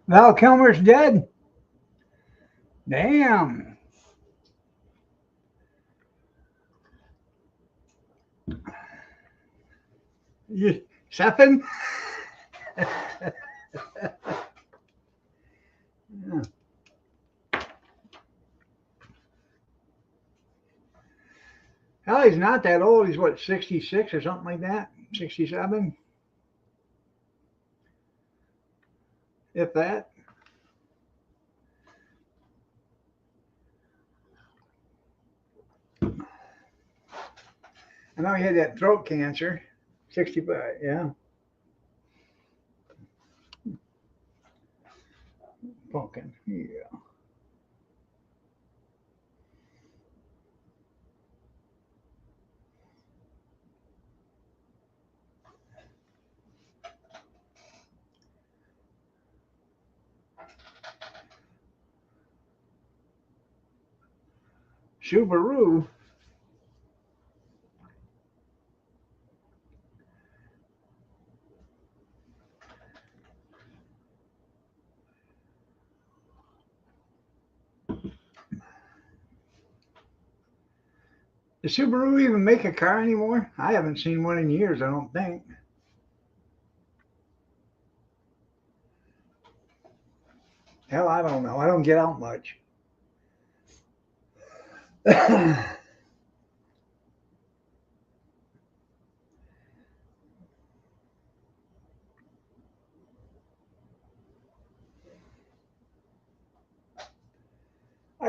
Val Kilmer's dead. Damn. You, Seven? Yeah. Hell, he's not that old. He's what, 66 or something like that? 67, if that. I know he had that throat cancer. 65, yeah. Pumpkin, yeah. Subaru. Does Subaru even make a car anymore? I haven't seen one in years, I don't think. Hell, I don't know. I don't get out much. I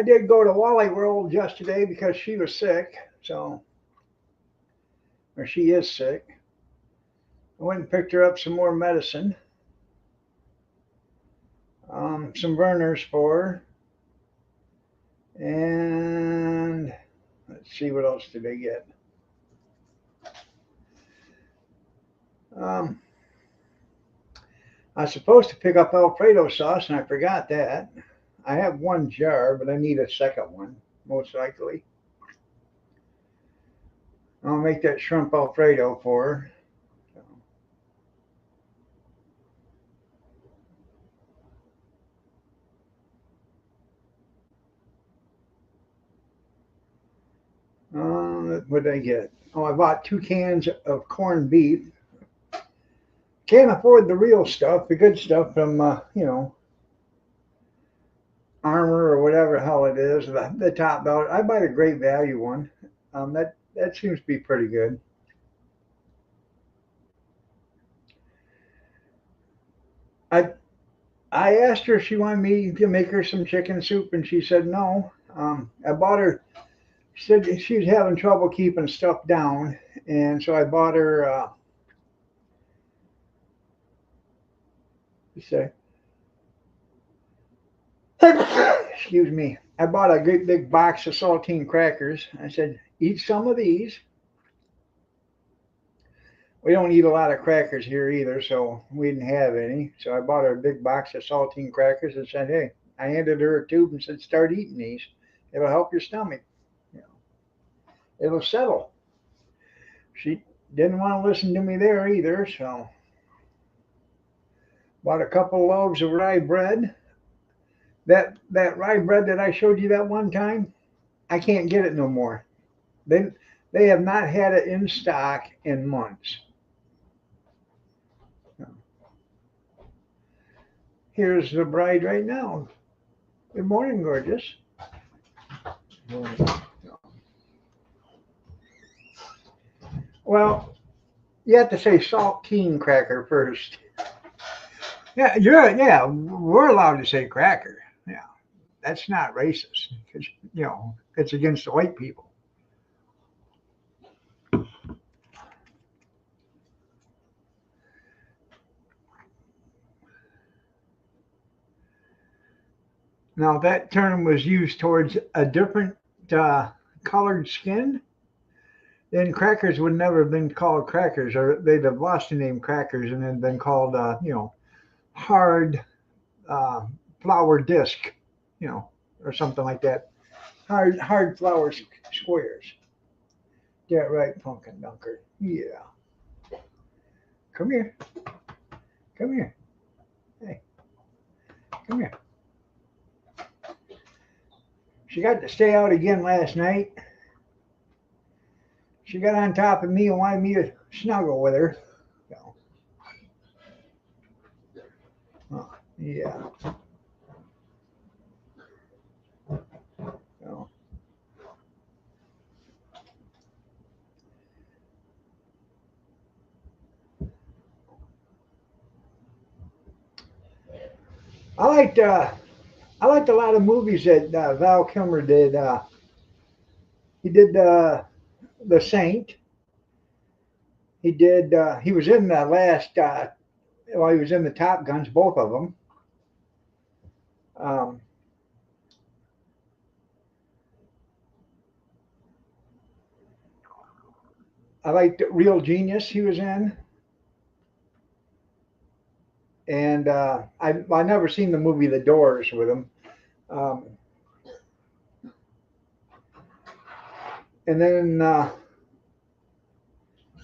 did go to Wally World yesterday because she was sick, so, or she is sick. I went and picked her up some more medicine, some burners for her, and let's see what else did they get. Um, I was supposed to pick up Alfredo sauce, and I forgot that. I have one jar, but I need a second one, most likely. I'll make that shrimp Alfredo for her. What did I get? Oh, I bought 2 cans of corned beef. Can't afford the real stuff, the good stuff from, Armor or whatever hell it is, the top belt. I buy the Great Value one. That seems to be pretty good. I I asked her if she wanted me to make her some chicken soup, and she said no. I bought her. She said she was having trouble keeping stuff down, and so I bought her. Say, excuse me. I bought a great big box of saltine crackers. I said, eat some of these. We don't eat a lot of crackers here either, so we didn't have any. So I bought her a big box of saltine crackers and said, hey, I handed her a tube and said, start eating these. It'll help your stomach. You know, it'll settle. She didn't want to listen to me there either, so bought a couple loaves of rye bread. That rye bread that I showed you that one time, I can't get it no more. They they have not had it in stock in months. Here's the bride right now. Good morning, gorgeous. Well, you have to say saltine cracker first. Yeah, we're allowed to say cracker. Yeah, that's not racist because it's against the white people. Now that term was used towards a different uh, colored skin. Then crackers would never have been called crackers, or they'd have lost the name crackers and then been called hard uh, flour disc, you know, or something like that. Hard flour squares. Yeah, right, pumpkin dunker. Yeah. Come here. Come here. Hey. Come here. She got to stay out again last night. She got on top of me and wanted me to snuggle with her. So, yeah. So, I liked a lot of movies that Val Kilmer did. He did The Saint. He did. He was in the last. Well, he was in the Top Guns, both of them. Um, I liked Real Genius. He was in, and I never seen the movie The Doors with him. Um, and then,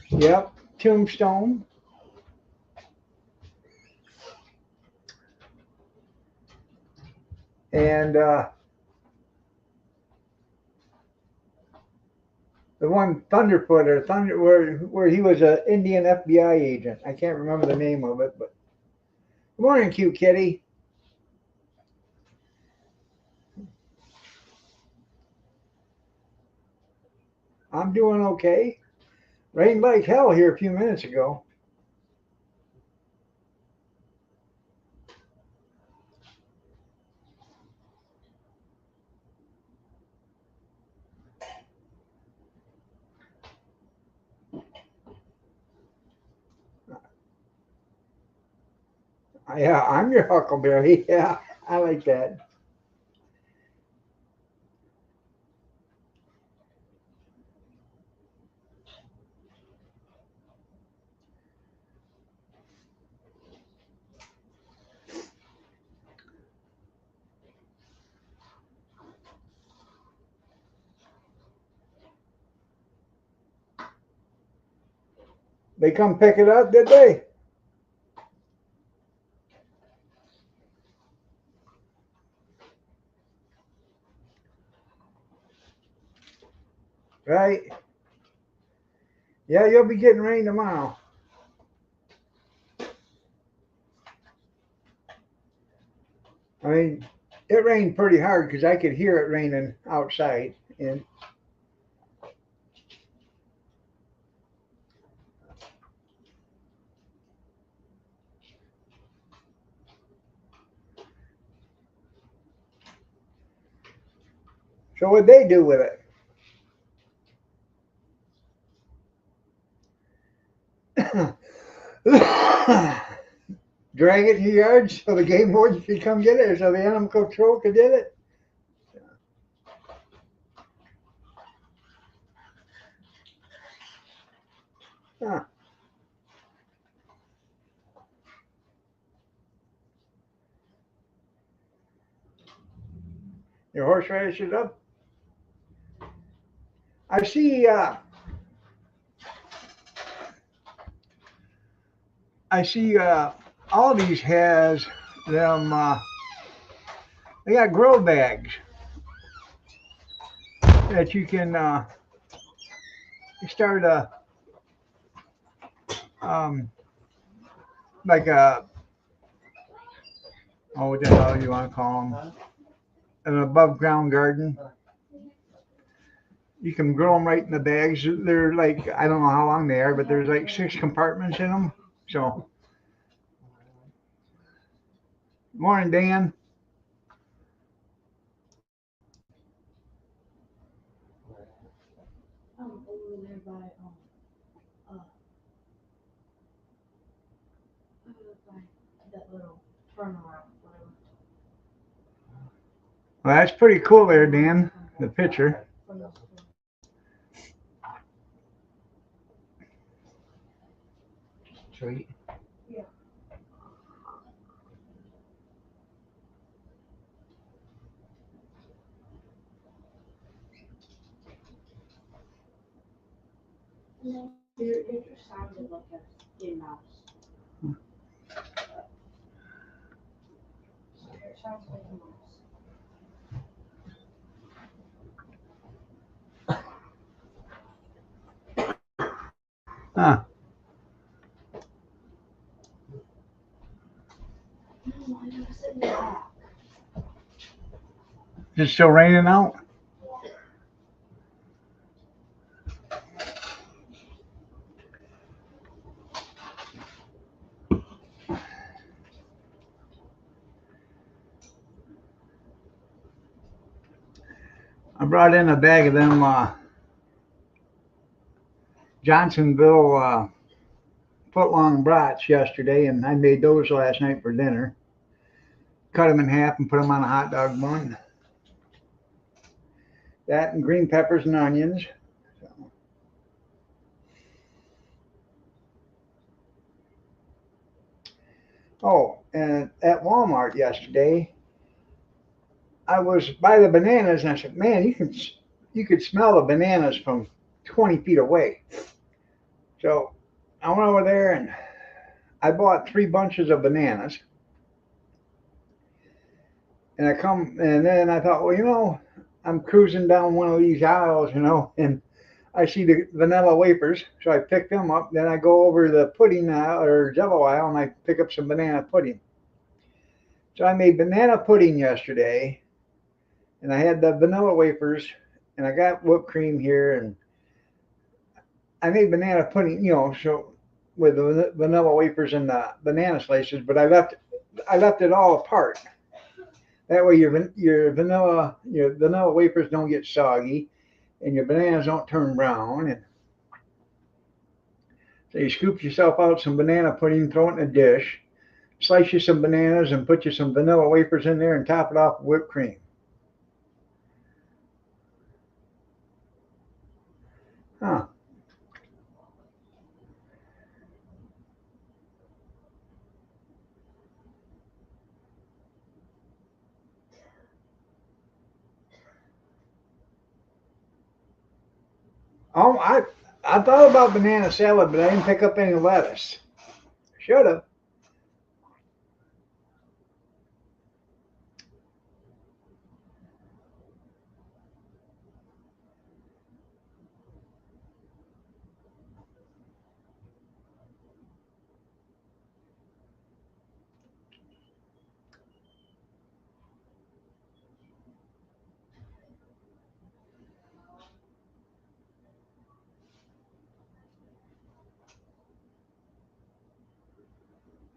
yep, Tombstone. And the one Thunderfoot or Thunder, where he was an Indian FBI agent. I can't remember the name of it, but good morning, cute kitty. I'm doing okay. Rained like hell here a few minutes ago. Yeah, I'm your Huckleberry. Yeah, I like that. They come pick it up, did they? Right? Yeah, you'll be getting rain tomorrow. I mean, it rained pretty hard because I could hear it raining outside. And so what'd they do with it? Drag it in your yard so the game warden could come get it, or so the animal control could get it. Huh. Your horseradish is up. I see. I see. Aldi's has them. They got grow bags that you can start a um, like a, oh, what the hell you want to call them? An above ground garden. You can grow them right in the bags. They're like, I don't know how long they are, but there's like 6 compartments in them. So, morning, Dan. Over there by by that little turnaround, whatever. Well, that's pretty cool there, Dan. The picture. Sweet. Yeah. It just sounded like a mouse. Sounds like a Huh. No, I never said that. Is it still raining out? I brought in a bag of them Johnsonville foot-long brats yesterday, and I made those last night for dinner. Cut them in half and put them on a hot dog bun. That and green peppers and onions. Oh, and at Walmart yesterday, I was by the bananas, and I said, "Man, you could smell the bananas from 20 feet away." So I went over there and I bought 3 bunches of bananas, and then I thought, well, I'm cruising down one of these aisles, and I see the vanilla wafers, so I pick them up. Then I go over the pudding aisle or Jello aisle, and I pick up some banana pudding. So I made banana pudding yesterday, and I had the vanilla wafers, and I got whipped cream here, and I made banana pudding, so with the vanilla wafers and the banana slices, but I left it all apart. That way your vanilla wafers don't get soggy, and your bananas don't turn brown. And so you scoop yourself out some banana pudding, throw it in a dish, slice you some bananas, and put you some vanilla wafers in there, and top it off with whipped cream. Huh. Oh, I thought about banana salad, but I didn't pick up any lettuce. Should have.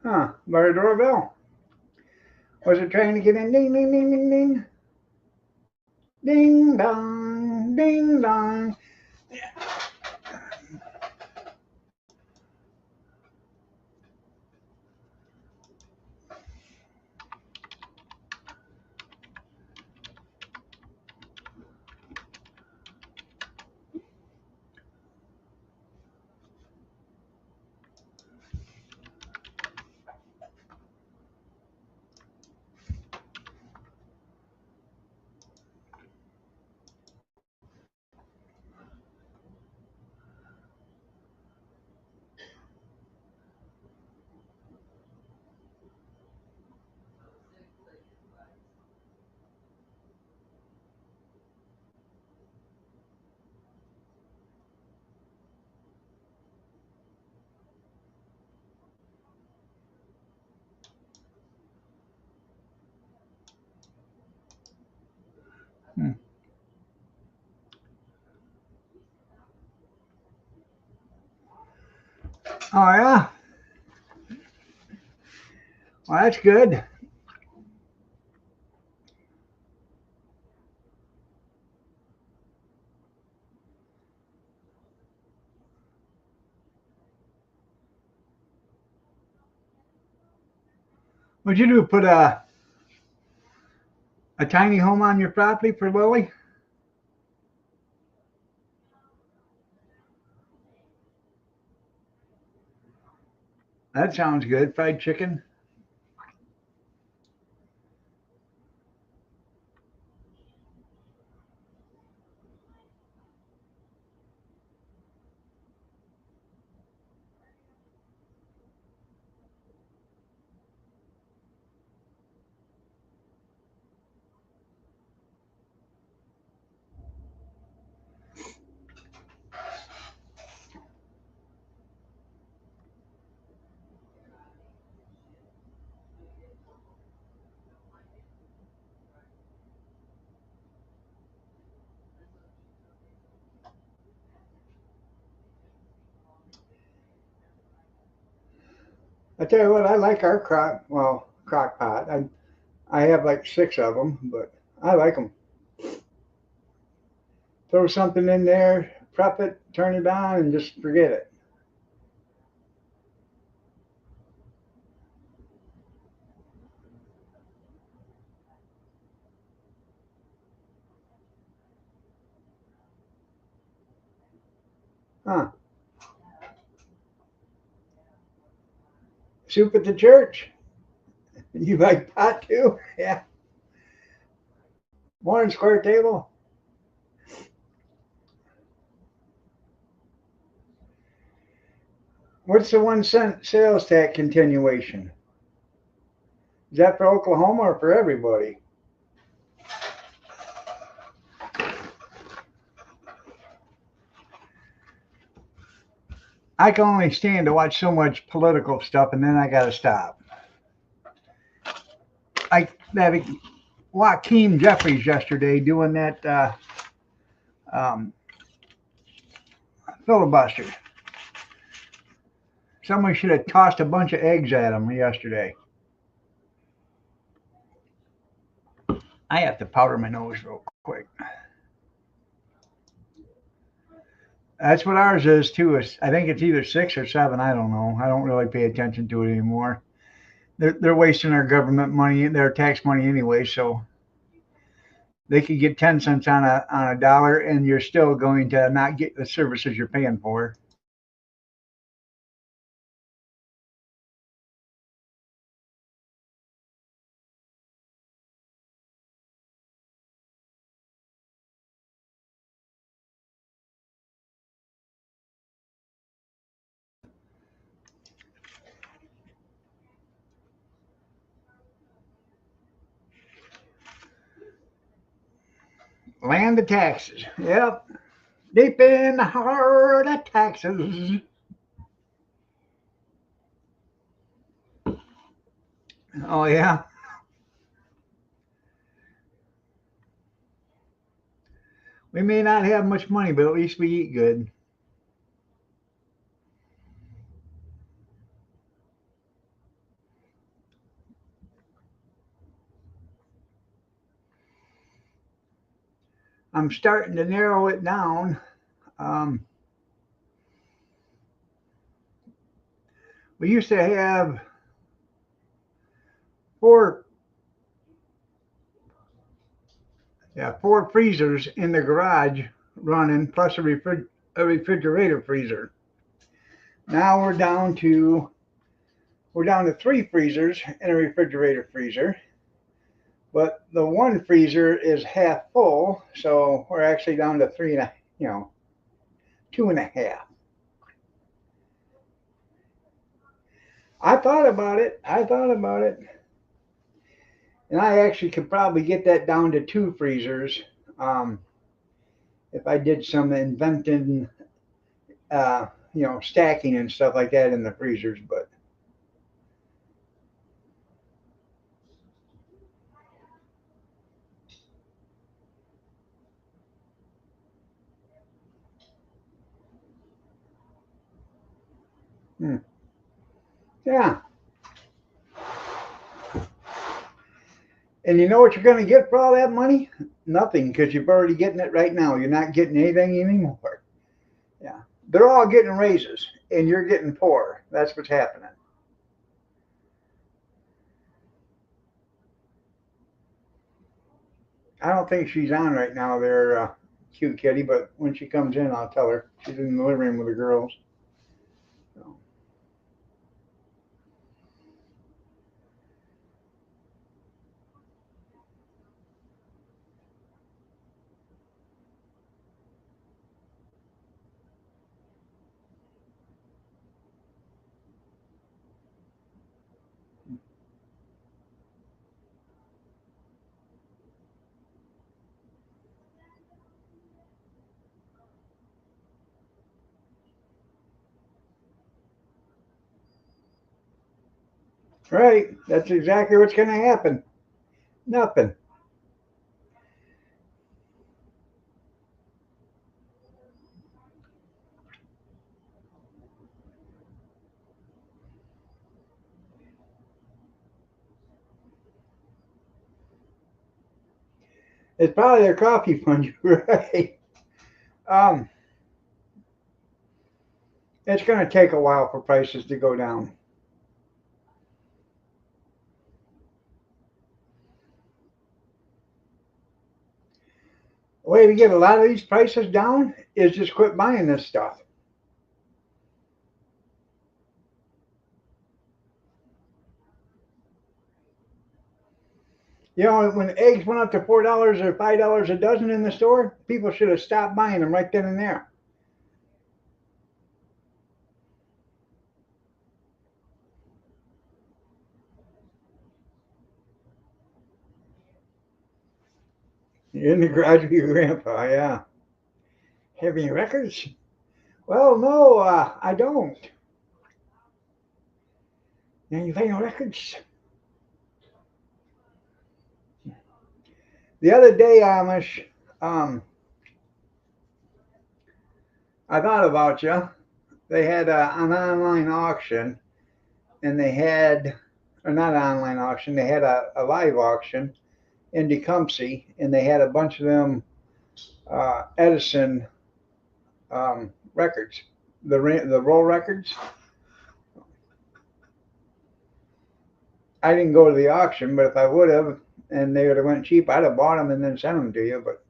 Huh. Bar doorbell. Was it trying to get in? Ding, ding, ding, ding, ding. Ding dong, ding dong. Hmm. Oh yeah. Well, that's good. What'd you do? Put a tiny home on your property for Lily? That sounds good. Fried chicken. I tell you what, I like our crock pot. I have like six of them, but I like them. Throw something in there, prep it, turn it on, and just forget it. Huh? Soup at the church. You like pot too? Yeah. One square table. What's the 1 cent sales tax continuation? Is that for Oklahoma or for everybody? I can only stand to watch so much political stuff, and then I got to stop. Like that Joaquin Jeffries yesterday doing that um, filibuster. Someone should have tossed a bunch of eggs at him yesterday. I have to powder my nose real quick. That's what ours is too. I think it's either 6 or 7. I don't know. I don't really pay attention to it anymore. They're wasting our government money, their tax money anyway. So they could get 10 cents on a dollar, and you're still going to not get the services you're paying for. Land of taxes. Yep. Deep in the heart of taxes. Oh yeah. We may not have much money, but at least we eat good. I'm starting to narrow it down. Um, we used to have four, yeah, four freezers in the garage running, plus a refrigerator freezer. Now we're down to three freezers and a refrigerator freezer. But the one freezer is half full, so we're actually down to three and a, 2.5. I thought about it. And I actually could probably get that down to two freezers um, if I did some inventing, stacking and stuff like that in the freezers. But hmm, yeah, and you know what you're going to get for all that money? Nothing, because you're already getting it right now. You're not getting anything anymore. Yeah, they're all getting raises, and you're getting poor. That's what's happening. I don't think she's on right now there, cute kitty, but when she comes in, I'll tell her. She's in the living room with the girls. So, right, that's exactly what's going to happen. Nothing. It's probably their coffee fund, right? Um, it's going to take a while for prices to go down. The way to get a lot of these prices down is just quit buying this stuff. You know, when eggs went up to $4 or $5 a dozen in the store, people should have stopped buying them right then and there. In the garage with your grandpa, yeah. Have any records? Well, no, I don't. And you play no records? The other day, Amish, um, I thought about you. They had an online auction, and they had, or not an online auction, they had a live auction in Tecumseh, and they had a bunch of them Edison records, the roll records. I didn't go to the auction, but if I would have, and they would have went cheap, I'd have bought them and then sent them to you. But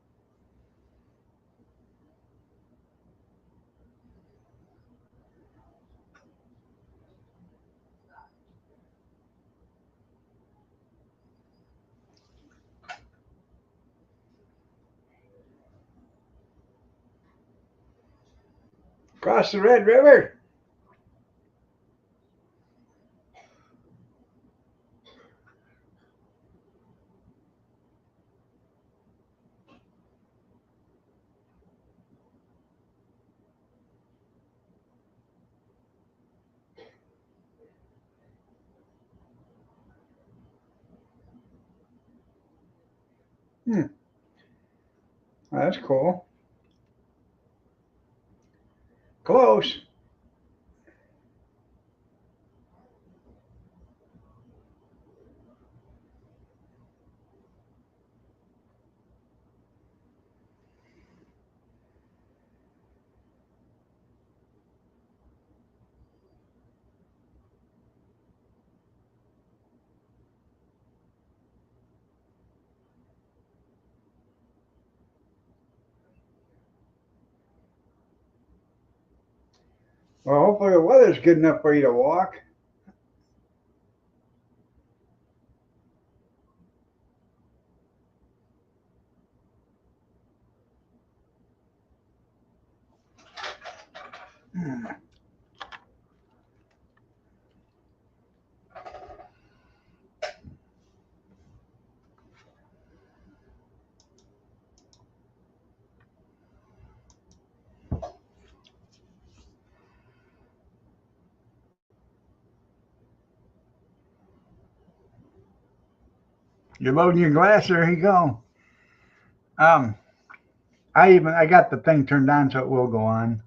across the Red River, hmm, that's cool. Close. Well, hopefully the weather's good enough for you to walk. You're loading your glass. There you go. Um, I got the thing turned on so it will go on.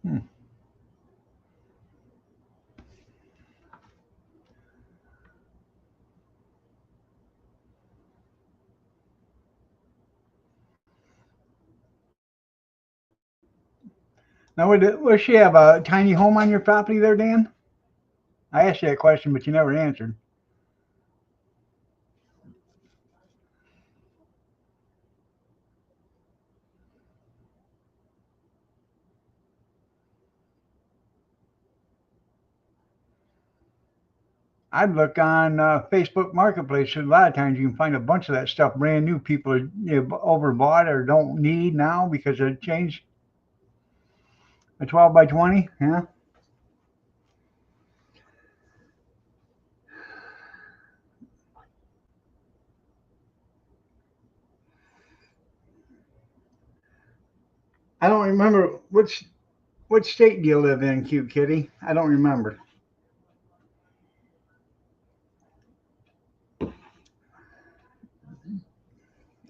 Hmm. Now, would she have a tiny home on your property there, Dan? I asked you that question, but you never answered. I'd look on Facebook Marketplace. A lot of times you can find a bunch of that stuff brand new. People are overbought or don't need now because it changed. A 12 by 20. Yeah. I don't remember which state do you live in, cute kitty? I don't remember.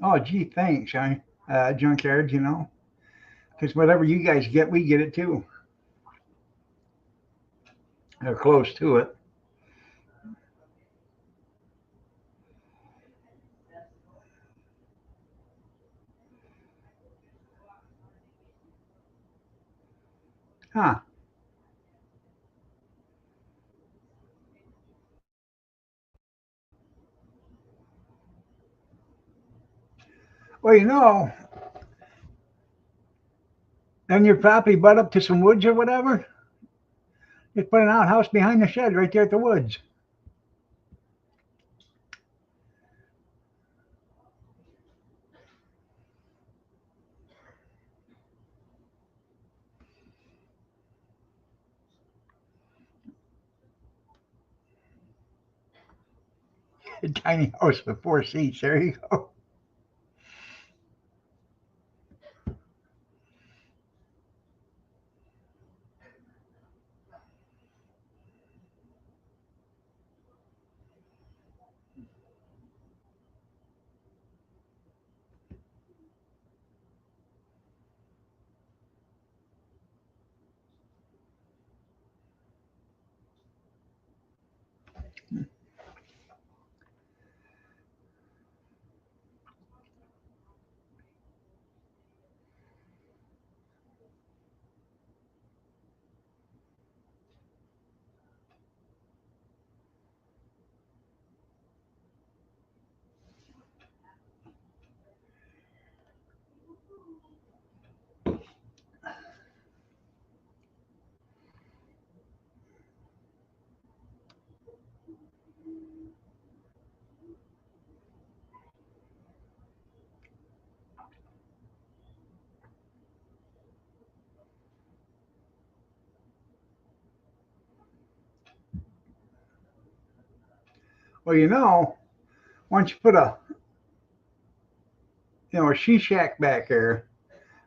Oh, gee, thanks. Junkyard, because whatever you guys get, we get it too. They're close to it. Huh. Well, and your property butt up to some woods or whatever, just put an outhouse behind the shed right there at the woods. A tiny house with 4 seats. There you go. Well, once you put a she shack back there,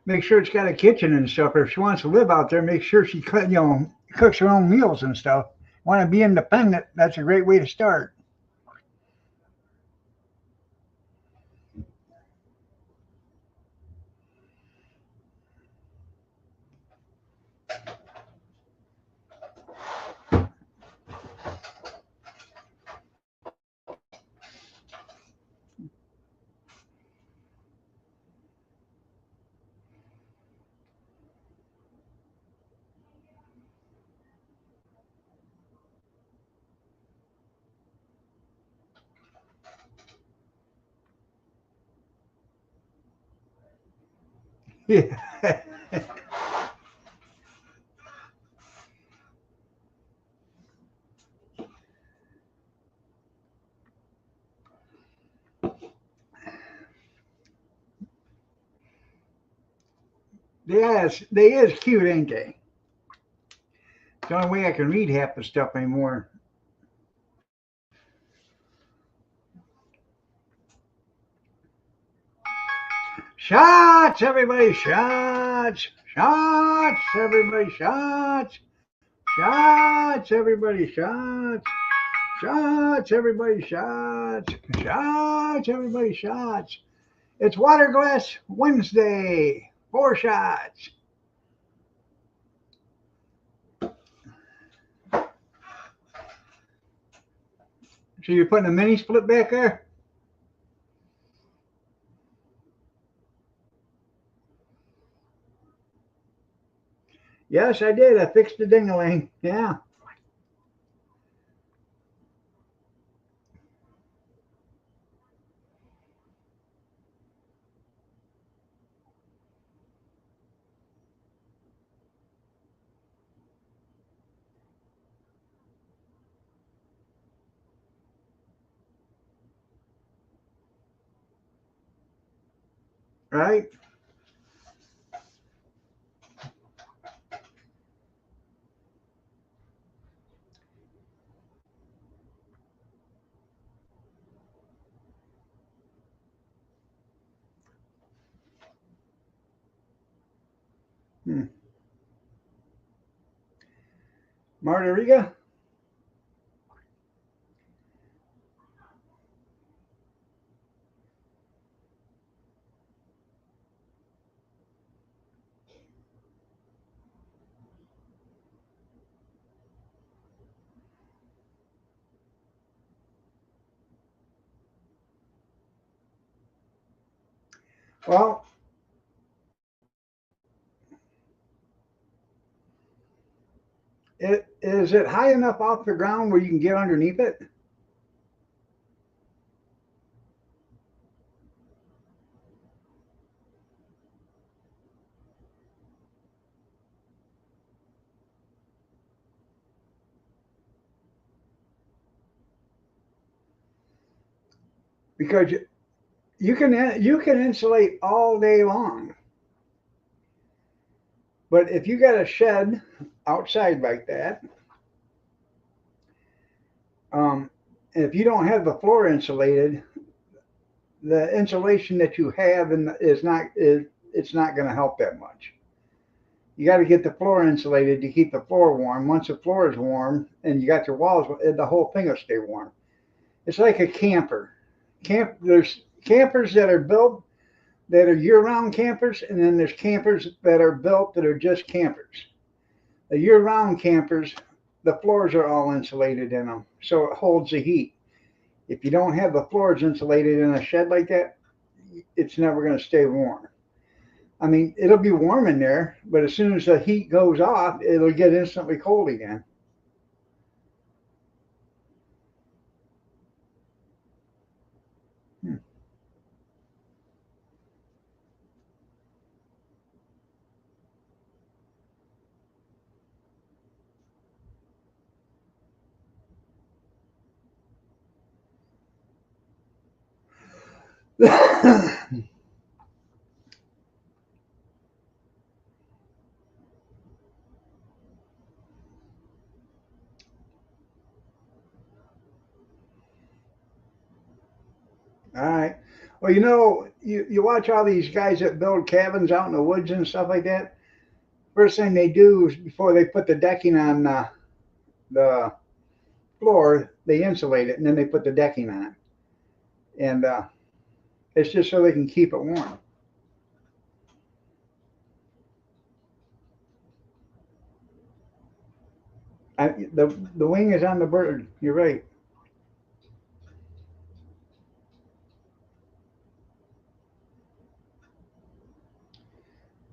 make sure it's got a kitchen and stuff. If she wants to live out there, make sure she cooks her own meals and stuff. Want to be independent? That's a great way to start. Yeah. They is cute, ain't they? It's the only way I can read half the stuff anymore. Shots, everybody, shots, shots, everybody, shots, shots, everybody, shots, shots, everybody, shots, shots, everybody, shots. It's Water Glass Wednesday. 4 shots. So you're putting a mini split back there? Yes, I did. I fixed the ding-a-ling. Yeah, right? Hmm. Margarita? Well, Is it high enough off the ground where you can get underneath it? Because you can insulate all day long, but if you got a shed outside like that, and if you don't have the floor insulated, the insulation that you have is it's not going to help that much. You got to get the floor insulated to keep the floor warm. Once the floor is warm and you got your walls, the whole thing will stay warm. It's like a camper. There's campers that are built that are year-round campers, and then there's campers that are built that are just campers. The year-round campers, the floors are all insulated in them, so it holds the heat. If you don't have the floors insulated in a shed like that, it's never going to stay warm. I mean, it'll be warm in there, but as soon as the heat goes off, it'll get instantly cold again. Hmm. All right. Well, you watch all these guys that build cabins out in the woods and stuff like that. First thing they do is before they put the decking on the floor, they insulate it, and then they put the decking on, and it's just so they can keep it warm. The wing is on the bird. You're right.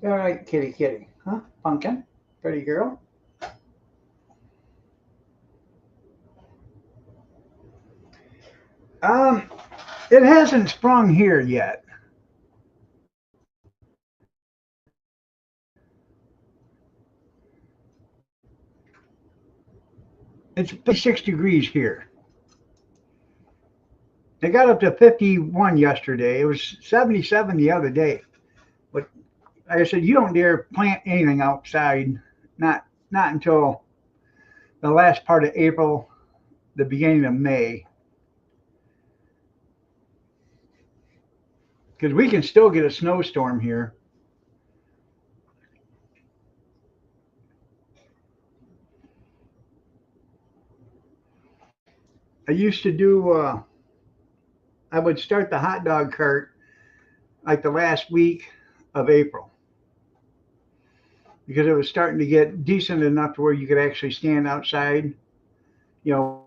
All right, kitty, kitty, huh? Pumpkin, pretty girl. Um, it hasn't sprung here yet. It's 56 degrees here. It got up to 51 yesterday. It was 77 the other day. But like I said, you don't dare plant anything outside. Not until the last part of April, the beginning of May, because we can still get a snowstorm here. I used to do. I would start the hot dog cart like the last week of April because it was starting to get decent enough to where you could actually stand outside, you know,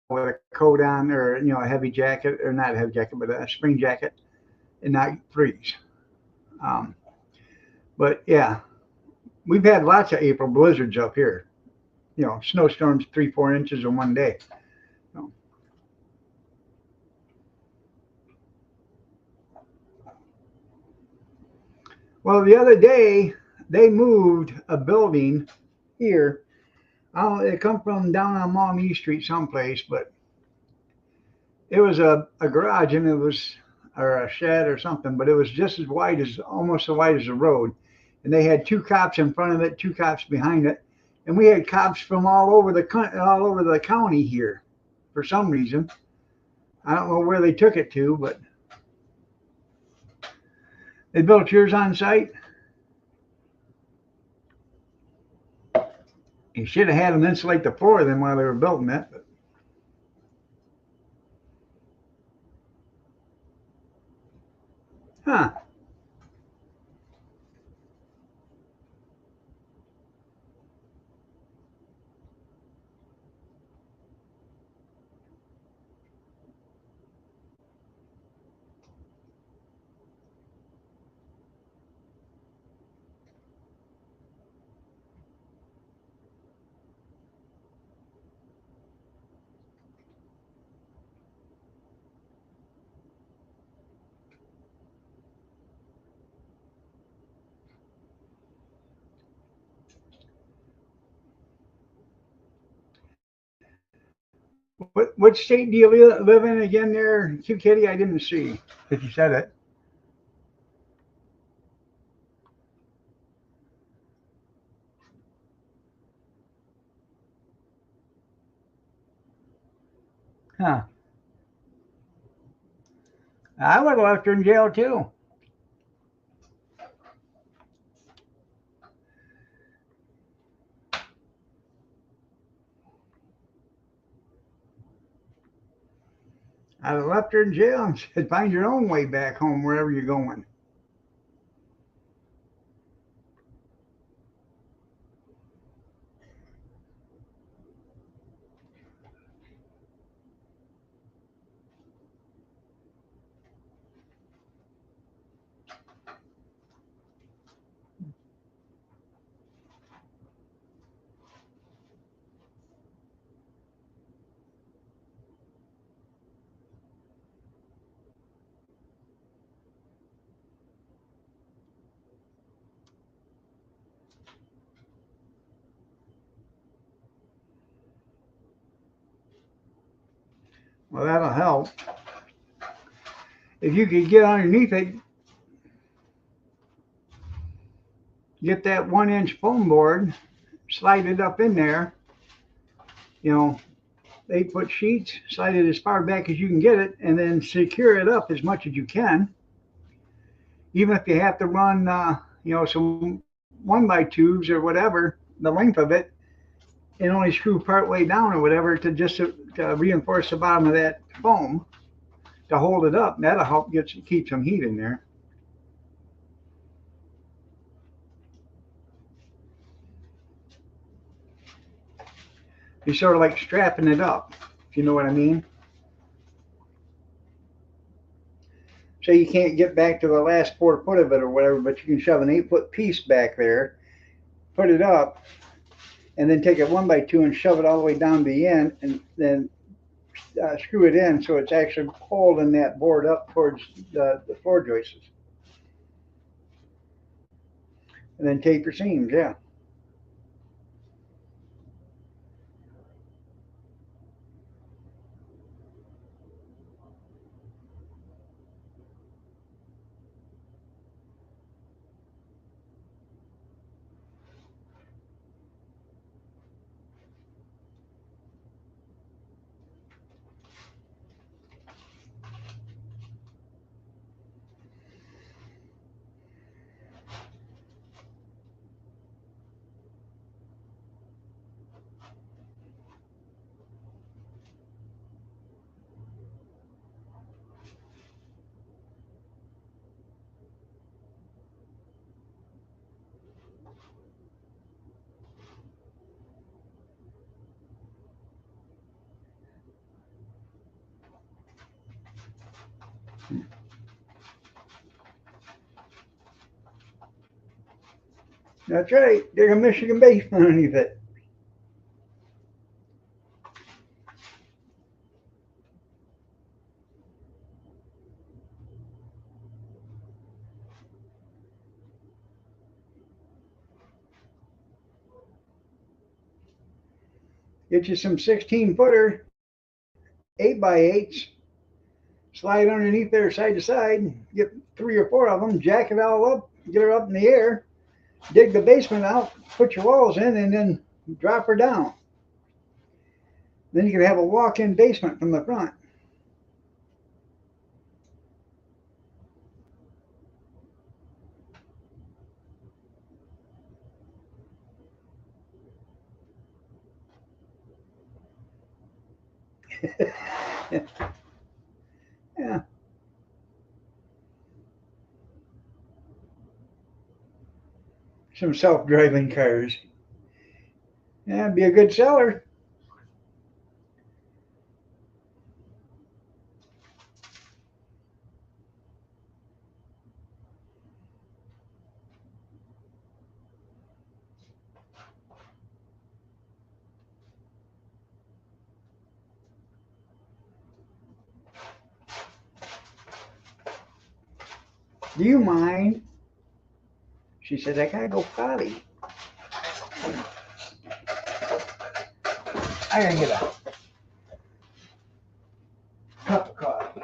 with a coat on or a heavy jacket or not a heavy jacket, but a spring jacket and not freeze. Um, but yeah, we've had lots of April blizzards up here. Snowstorms 3, 4 inches in one day. So, well, the other day they moved a building here. Oh, it come from down on Maumee Street someplace, but it was a garage and it was or a shed or something, but it was just as wide as almost as wide as the road. And they had two cops in front of it, two cops behind it, and we had cops from all over the county here for some reason. I don't know where they took it to, but they built yours on site. You should have had them insulate the floor then while they were building it. But, huh? What state do you live in again there, Q Kitty? I didn't see if you said it. Huh. I would have left her in jail too. I'd have left her in jail and said, find your own way back home wherever you're going. Well, that'll help. If you could get underneath it, get that 1 inch foam board, slide it up in there, you know, 8 foot sheets, slide it as far back as you can get it, and then secure it up as much as you can. Even if you have to run, some 1x2s or whatever, the length of it, and only screw part way down or whatever to reinforce the bottom of that foam to hold it up. That'll help keep some heat in there. You're sort of like strapping it up, if you know what I mean. Say you can't get back to the last 4 foot of it or whatever, but you can shove an 8 foot piece back there, put it up, and then take a 1x2 and shove it all the way down to the end, and then screw it in so it's actually holding that board up towards the floor joists. And then tape your seams, yeah. That's right. Dig a Michigan basement underneath it. Get you some 16 footer, 8x8s, slide underneath there side to side, get 3 or 4 of them, jack it all up, get her up in the air, dig the basement out, put your walls in, and then drop her down. Then you can have a walk-in basement from the front. Yeah, some self-driving cars. Yeah, be a good seller. Do you mind? She said, I gotta go potty. I gotta get up. cup of coffee.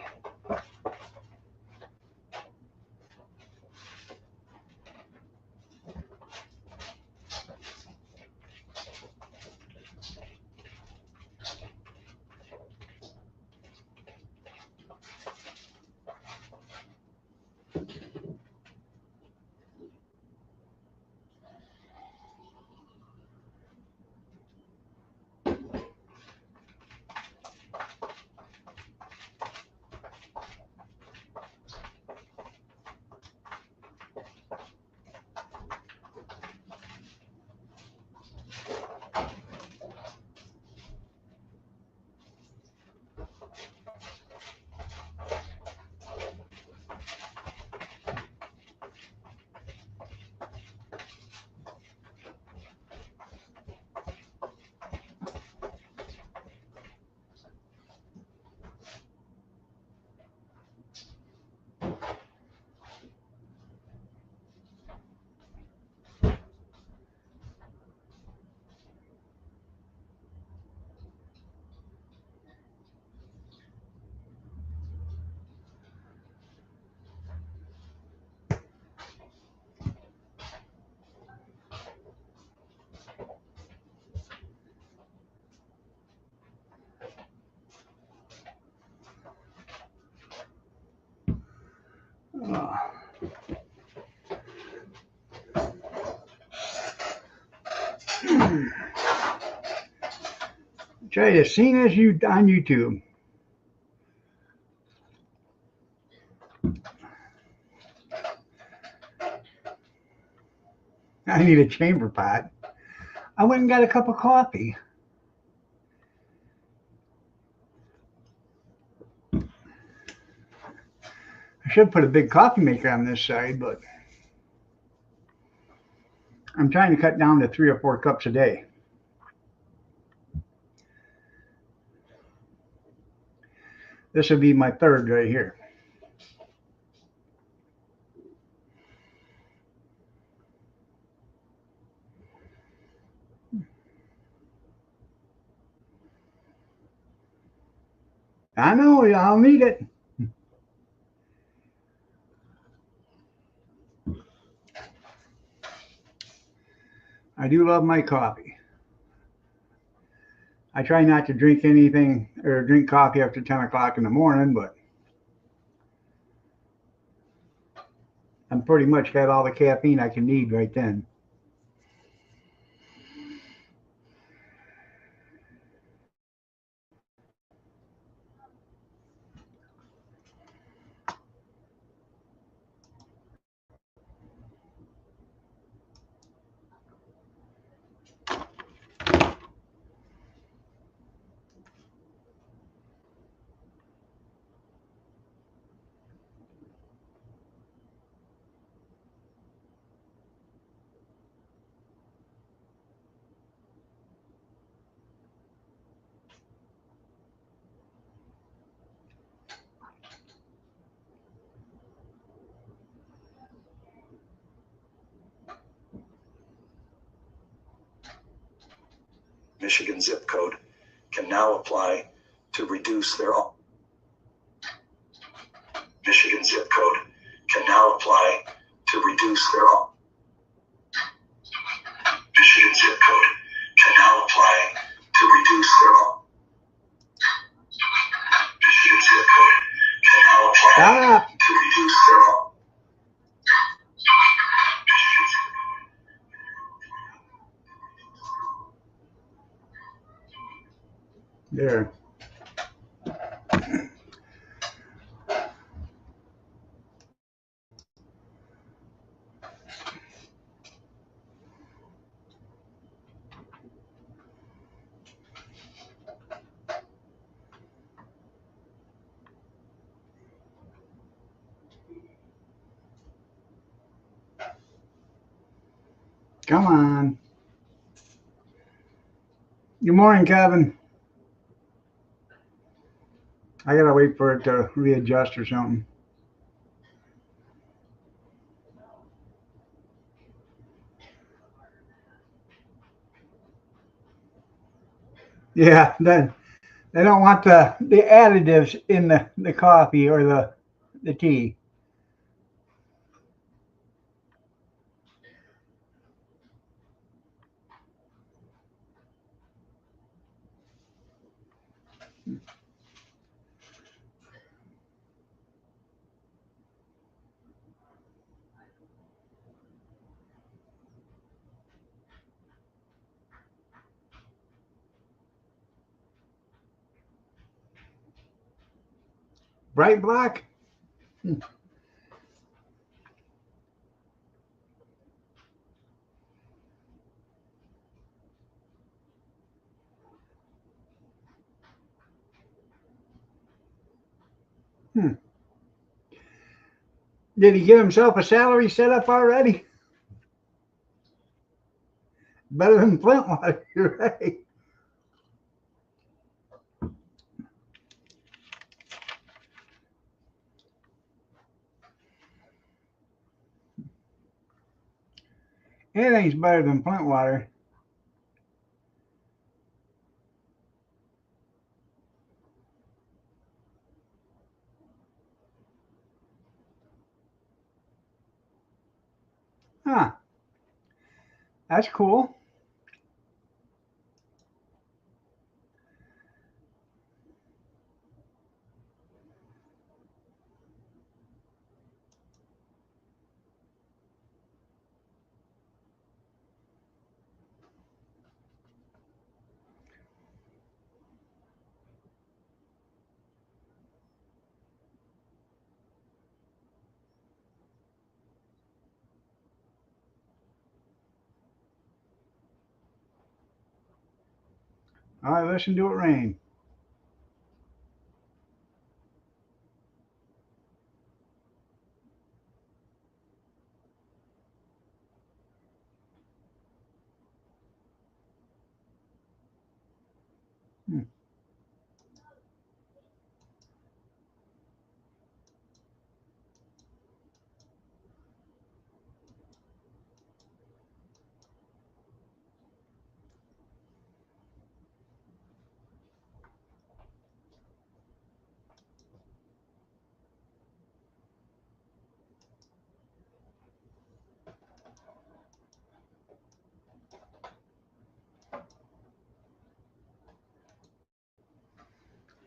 Try to seen as you on YouTube. I need a chamber pot. I went and got a cup of coffee. I should put a big coffee maker on this side, but I'm trying to cut down to 3 or 4 cups a day. This would be my third right here. I know, I'll need it. I do love my coffee. I try not to drink anything or drink coffee after 10 o'clock in the morning, but I'm pretty much got all the caffeine I can need right then. Michigan zip code can now apply to reduce their Michigan zip code can now apply to reduce their Michigan zip code can now apply to reduce their Michigan zip code can now apply to reduce their There. Come on. Good morning, Kevin. I gotta wait for it to readjust or something. Yeah, They don't want the additives in the coffee or the tea. Bright black? Hmm. Did he get himself a salary set up already? Better than Flintwater, you're right. Anything's better than Flintwater. Huh. That's cool. All right, listen to it rain. Hmm.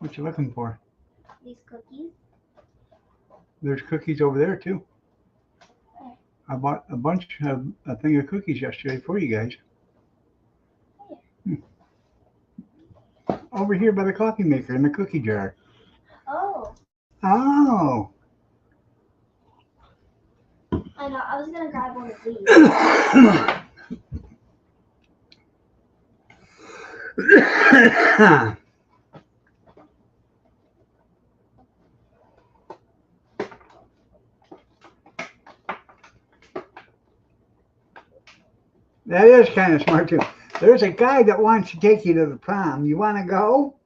What you looking for? These cookies. There's cookies over there too. Where? I bought a thing of cookies yesterday for you guys. Where? Over here by the coffee maker in the cookie jar. Oh, Oh. I know. I was gonna grab one of these. That is kind of smart too. There's a guy that wants to take you to the prom. You want to go?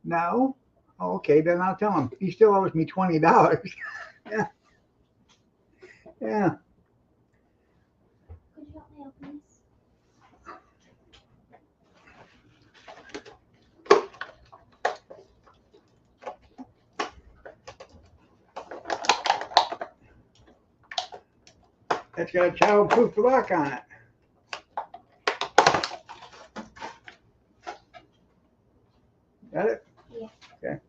No? Okay, then I'll tell him. He still owes me $20. Yeah. Yeah. Could you help me open this? That's got a child-proof lock on it. Got it? Yeah. Okay.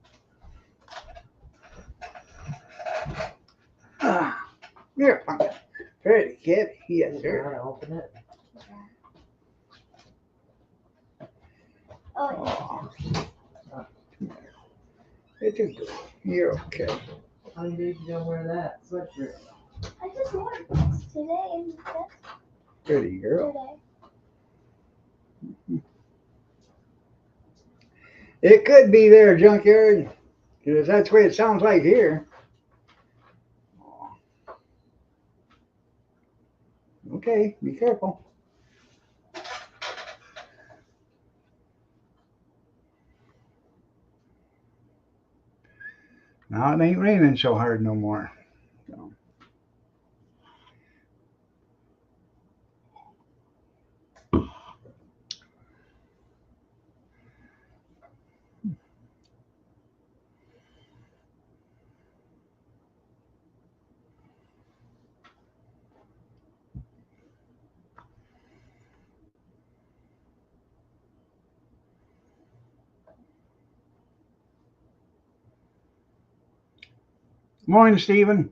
Ah, here, pumpkin. Pretty kid. Yes, sir. Open it. Oh, It's a good. You're okay. How many days you gonna wear that sweatshirt? I just wore this today and Pretty girl. yesterday. It could be there, junkyard, because that's the way it sounds like here. Okay, be careful. Now it ain't raining so hard no more. So. Morning, Stephen.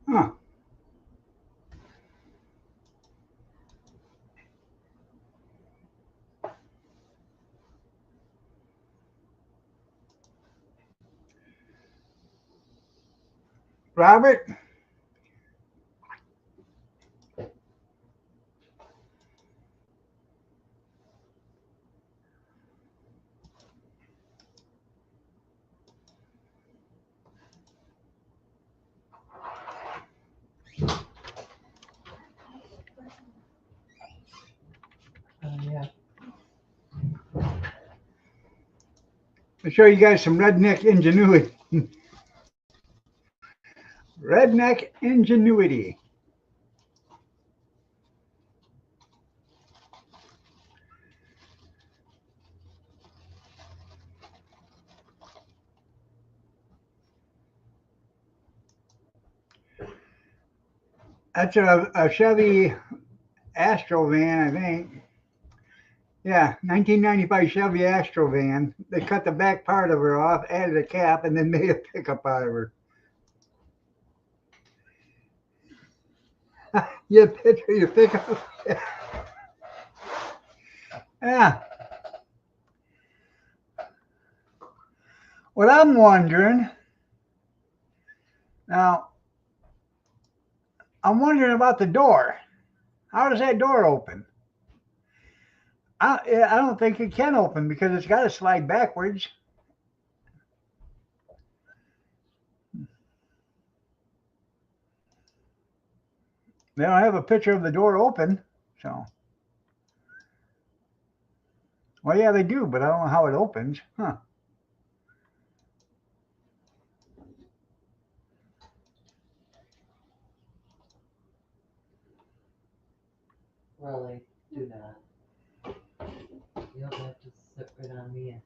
Huh. Robert? Yeah. I'll show you guys some redneck ingenuity. Redneck ingenuity. That's a Chevy Astro van, I think. Yeah, 1995 Chevy Astro van. They cut the back part of her off, added a cap, and then made a pickup out of her. You picture your pickup? Yeah. What I'm wondering now, I'm wondering about the door. How does that door open? I don't think it can open because it's got to slide backwards. They don't have a picture of the door open, so. Well, yeah, they do, but I don't know how it opens. Huh. Really, do not. You'll have to sit right on me.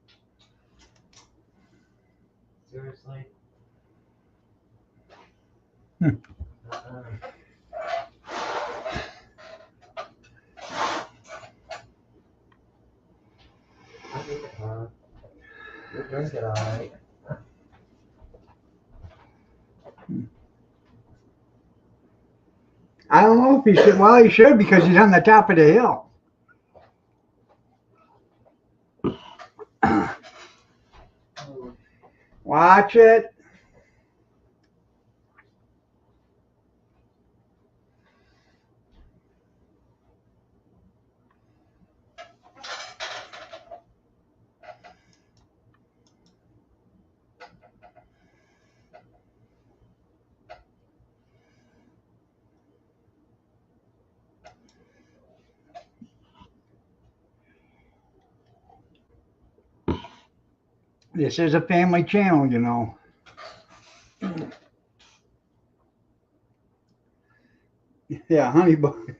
Seriously? Hmm. Uh-uh. I need it, Mom. You drink it all right. I don't know if he should. Well, he should because he's on the top of the hill. Watch it. This is a family channel, you know. Yeah, honey bun.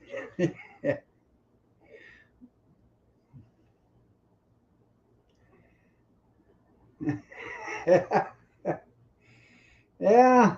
Yeah.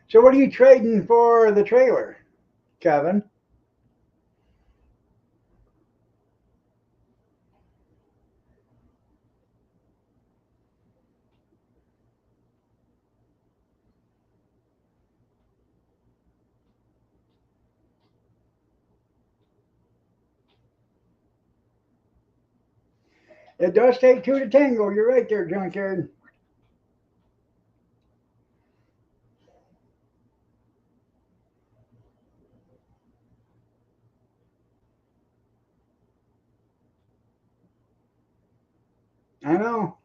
So what are you trading for the trailer, Kevin? It does take two to tango. You're right there, Junkyard. I know.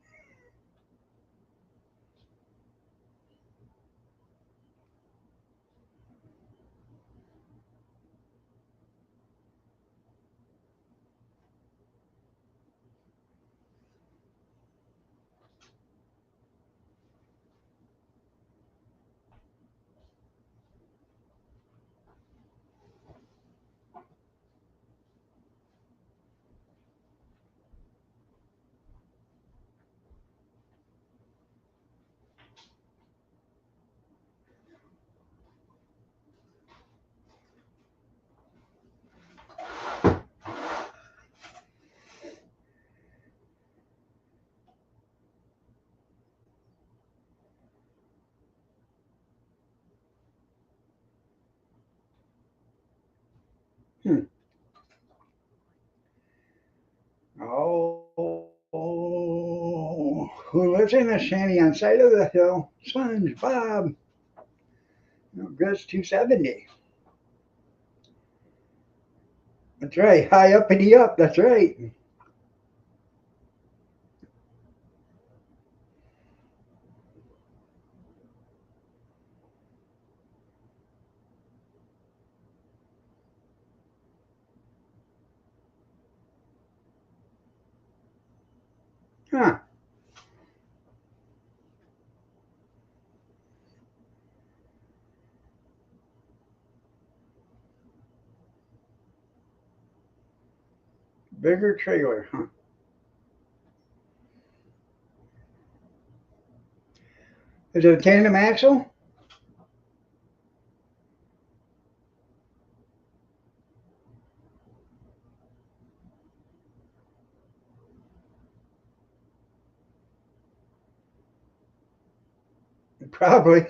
Hmm. Oh, who lives in a shanty on side of the hill? SpongeBob. Gus 270. That's right. High uppity up. That's right. Huh. Bigger trailer. Huh. Is it a tandem axle? Probably.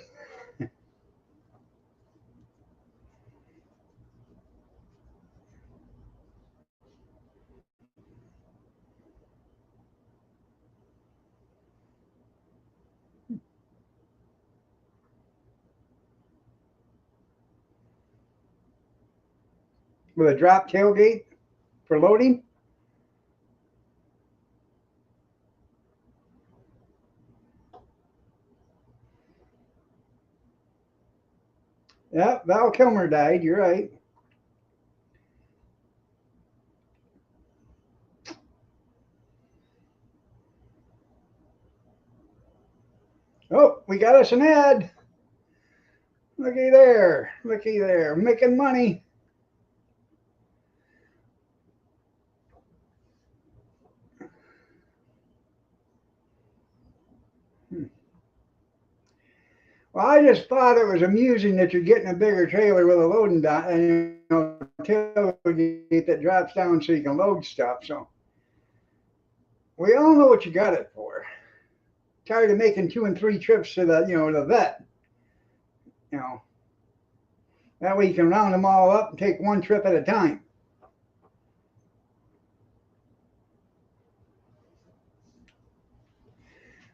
With a drop tailgate for loading? Yeah, Val Kilmer died. You're right. Oh, we got us an ad. Looky there. Looky there. Making money. Hmm. Well, I just thought it was amusing that you're getting a bigger trailer with a loading dock and tailgate that drops down so you can load stuff. So we all know what you got it for. Tired of making 2 and 3 trips to the vet. You know that way you can round them all up and take one trip at a time.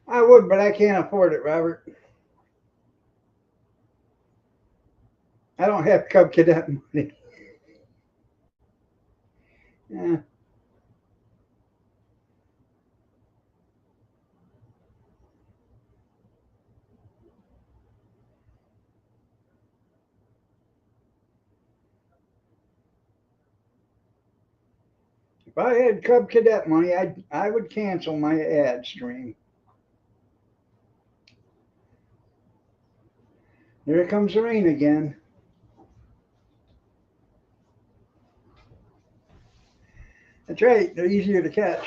I would, but I can't afford it, Robert. I don't have Cub Cadet money. Yeah. If I had Cub Cadet money, I would cancel my ad stream. Here comes the rain again. That's right, they're easier to catch.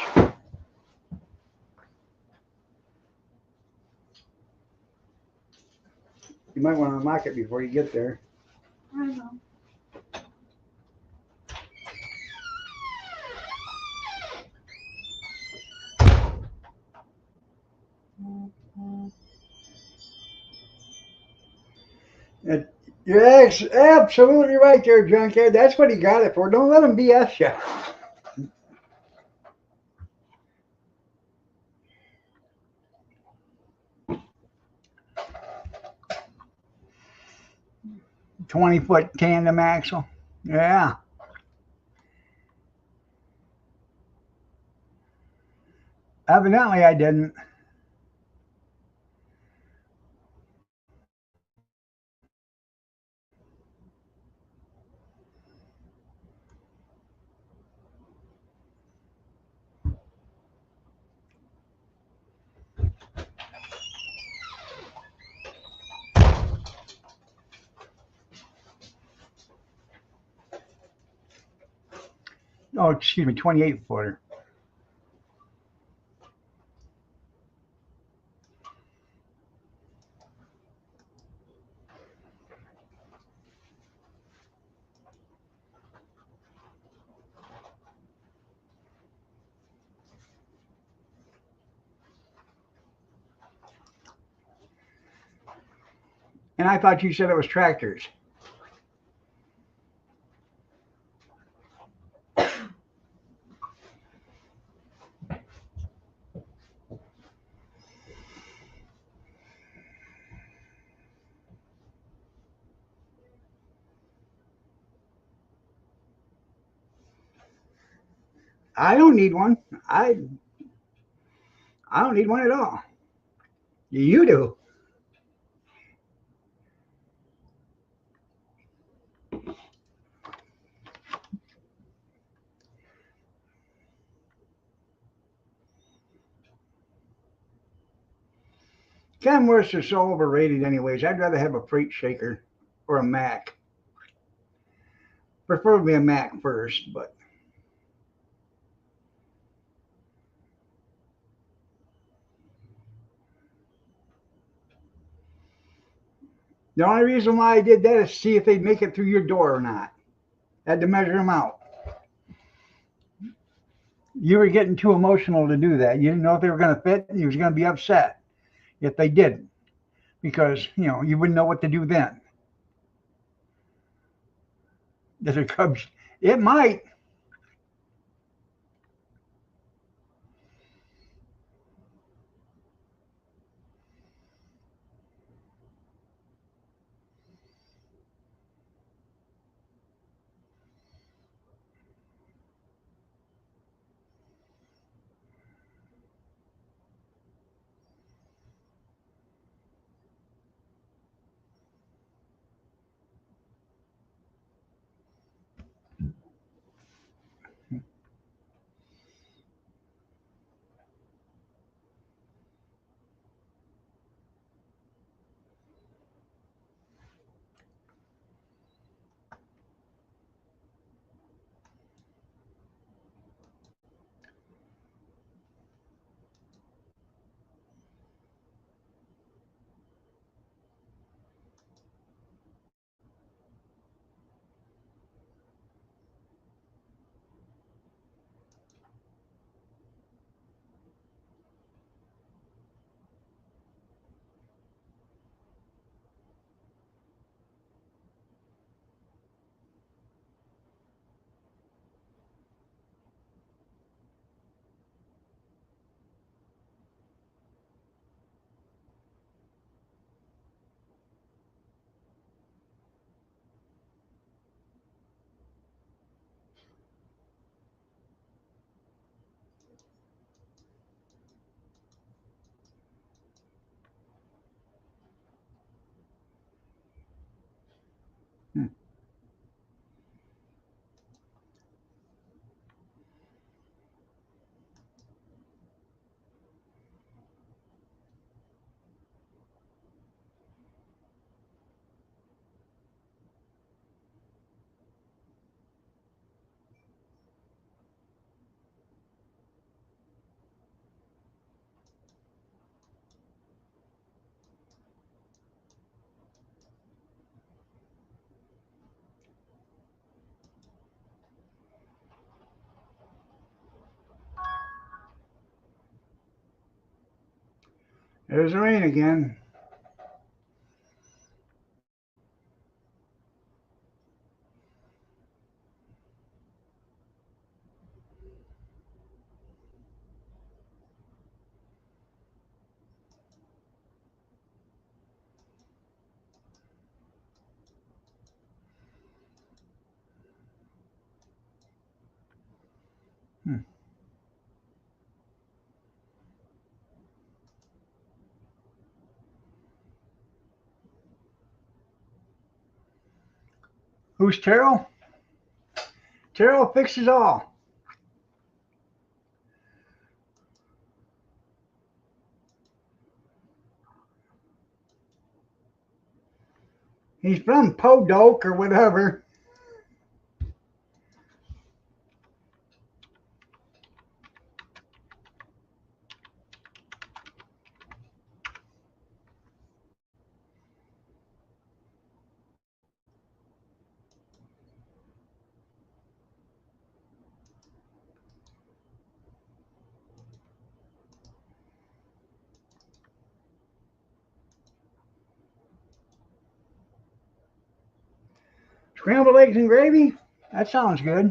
You might want to unlock it before you get there. I know. You're absolutely right there, Junkyard. That's what he got it for. Don't let him BS you. $20-foot tandem axle. Yeah. Evidently, I didn't. Oh, excuse me, 28-footer. And I thought you said it was tractors. I don't need one. I I don't need one at all. You do. Kenworths are so overrated, anyways. I'd rather have a freight shaker or a Mack. Preferably a Mack first, but the only reason why I did that is to see if they'd make it through your door or not. Had to measure them out. You were getting too emotional to do that. You didn't know if they were going to fit, and you was going to be upset if they didn't, because you wouldn't know what to do then. Does it come? It might. There's the rain again. Hmm. Who's Terrell? Terrell fixes all. He's from Podok or whatever. Scrambled eggs and gravy? That sounds good.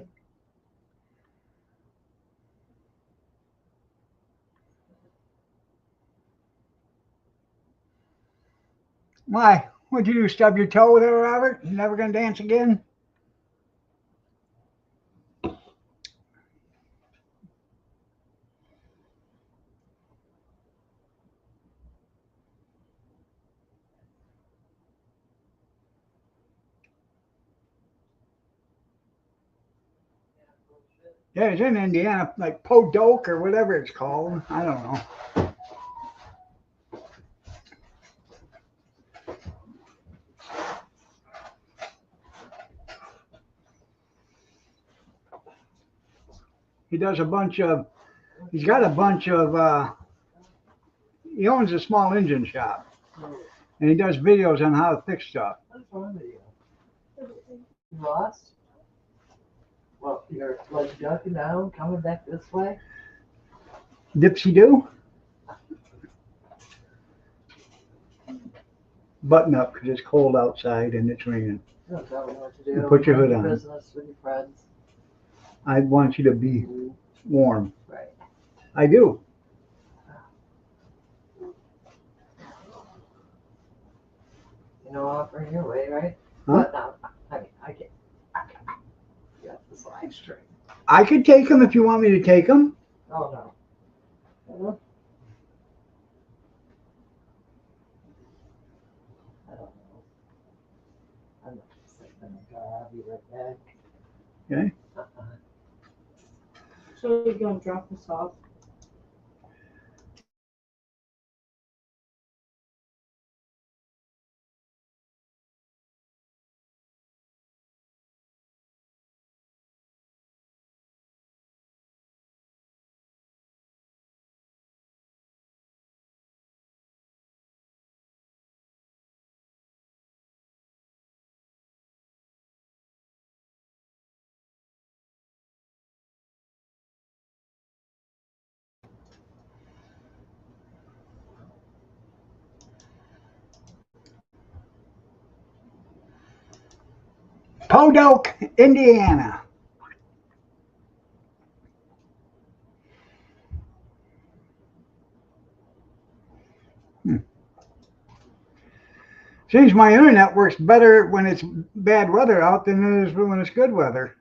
Why? What'd you do? Stub your toe there, Robert? You never gonna dance again? Yeah, it's in Indiana, like Podok or whatever it's called. I don't know. He does a bunch of. He's got a bunch of. He owns a small engine shop, and he does videos on how to fix stuff. What's wrong with you? You lost? Well, you're like ducking down, coming back this way? Dipsy do. Button up because it's cold outside and it's raining. You don't tell me what to do. You put your Mind hood on. business with your friends. I want you to be warm. Right. I do. You know, offering your way, right? Huh? But no, I can't. You got this live stream. I could take him if you want me to take him. Oh no. I don't know. I'm not just sitting in the car. I'll be right back. Okay. So you're gonna drop us off? Podok, Indiana. Seems my internet works better when it's bad weather out than it is when it's good weather.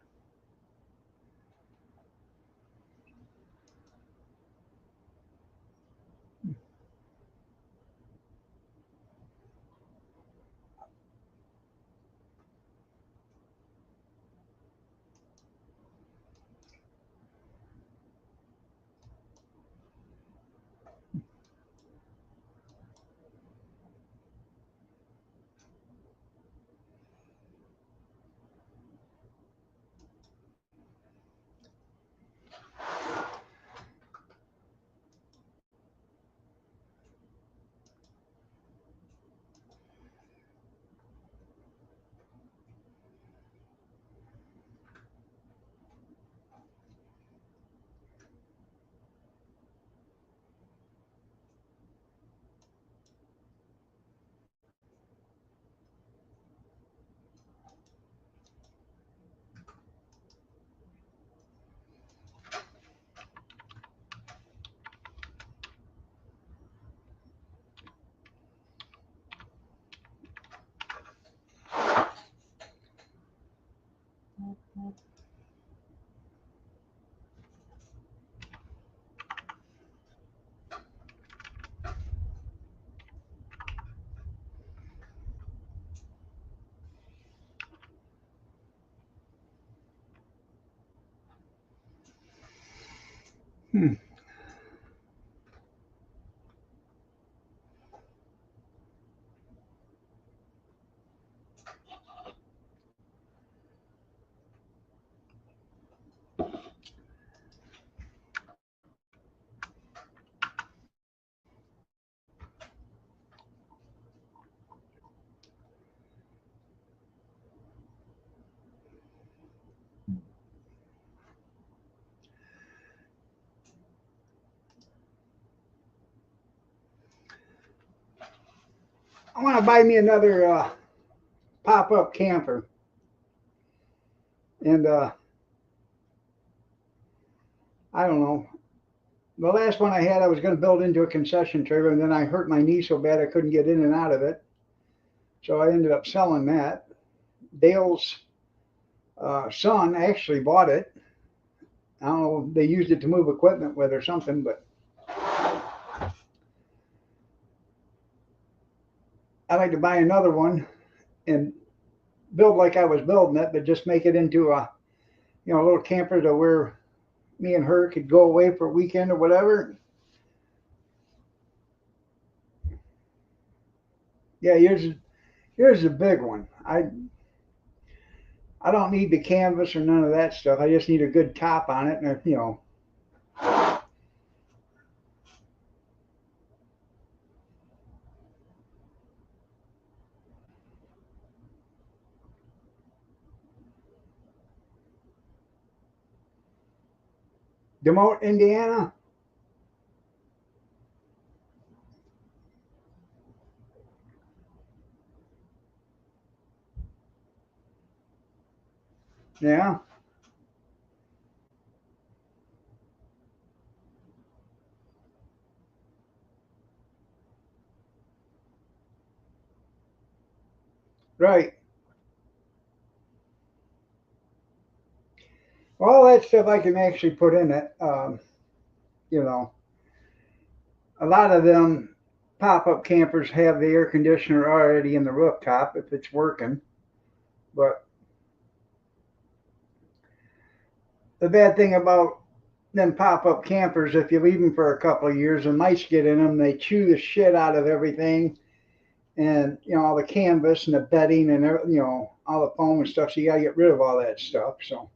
Hmm. I want to buy me another pop-up camper, and I don't know. The last one I had, I was going to build into a concession trailer, and then I hurt my knee so bad I couldn't get in and out of it. So I ended up selling that. Dale's son actually bought it. I don't know, they used it to move equipment with or something, but I'd like to buy another one and build like I was building it, but just make it into a, you know, a little camper to where me and her could go away for a weekend or whatever. Yeah, here's a big one. I don't need the canvas or none of that stuff. I just need a good top on it, and you know. Demote, Indiana. Yeah, right. All that stuff I can actually put in it. You know, a lot of them pop-up campers have the air conditioner already in the rooftop if it's working. But the bad thing about them pop-up campers, if you leave them for a couple of years, the mice get in them. They chew the shit out of everything, and you know all the canvas and the bedding and you know all the foam and stuff. So you got to get rid of all that stuff. So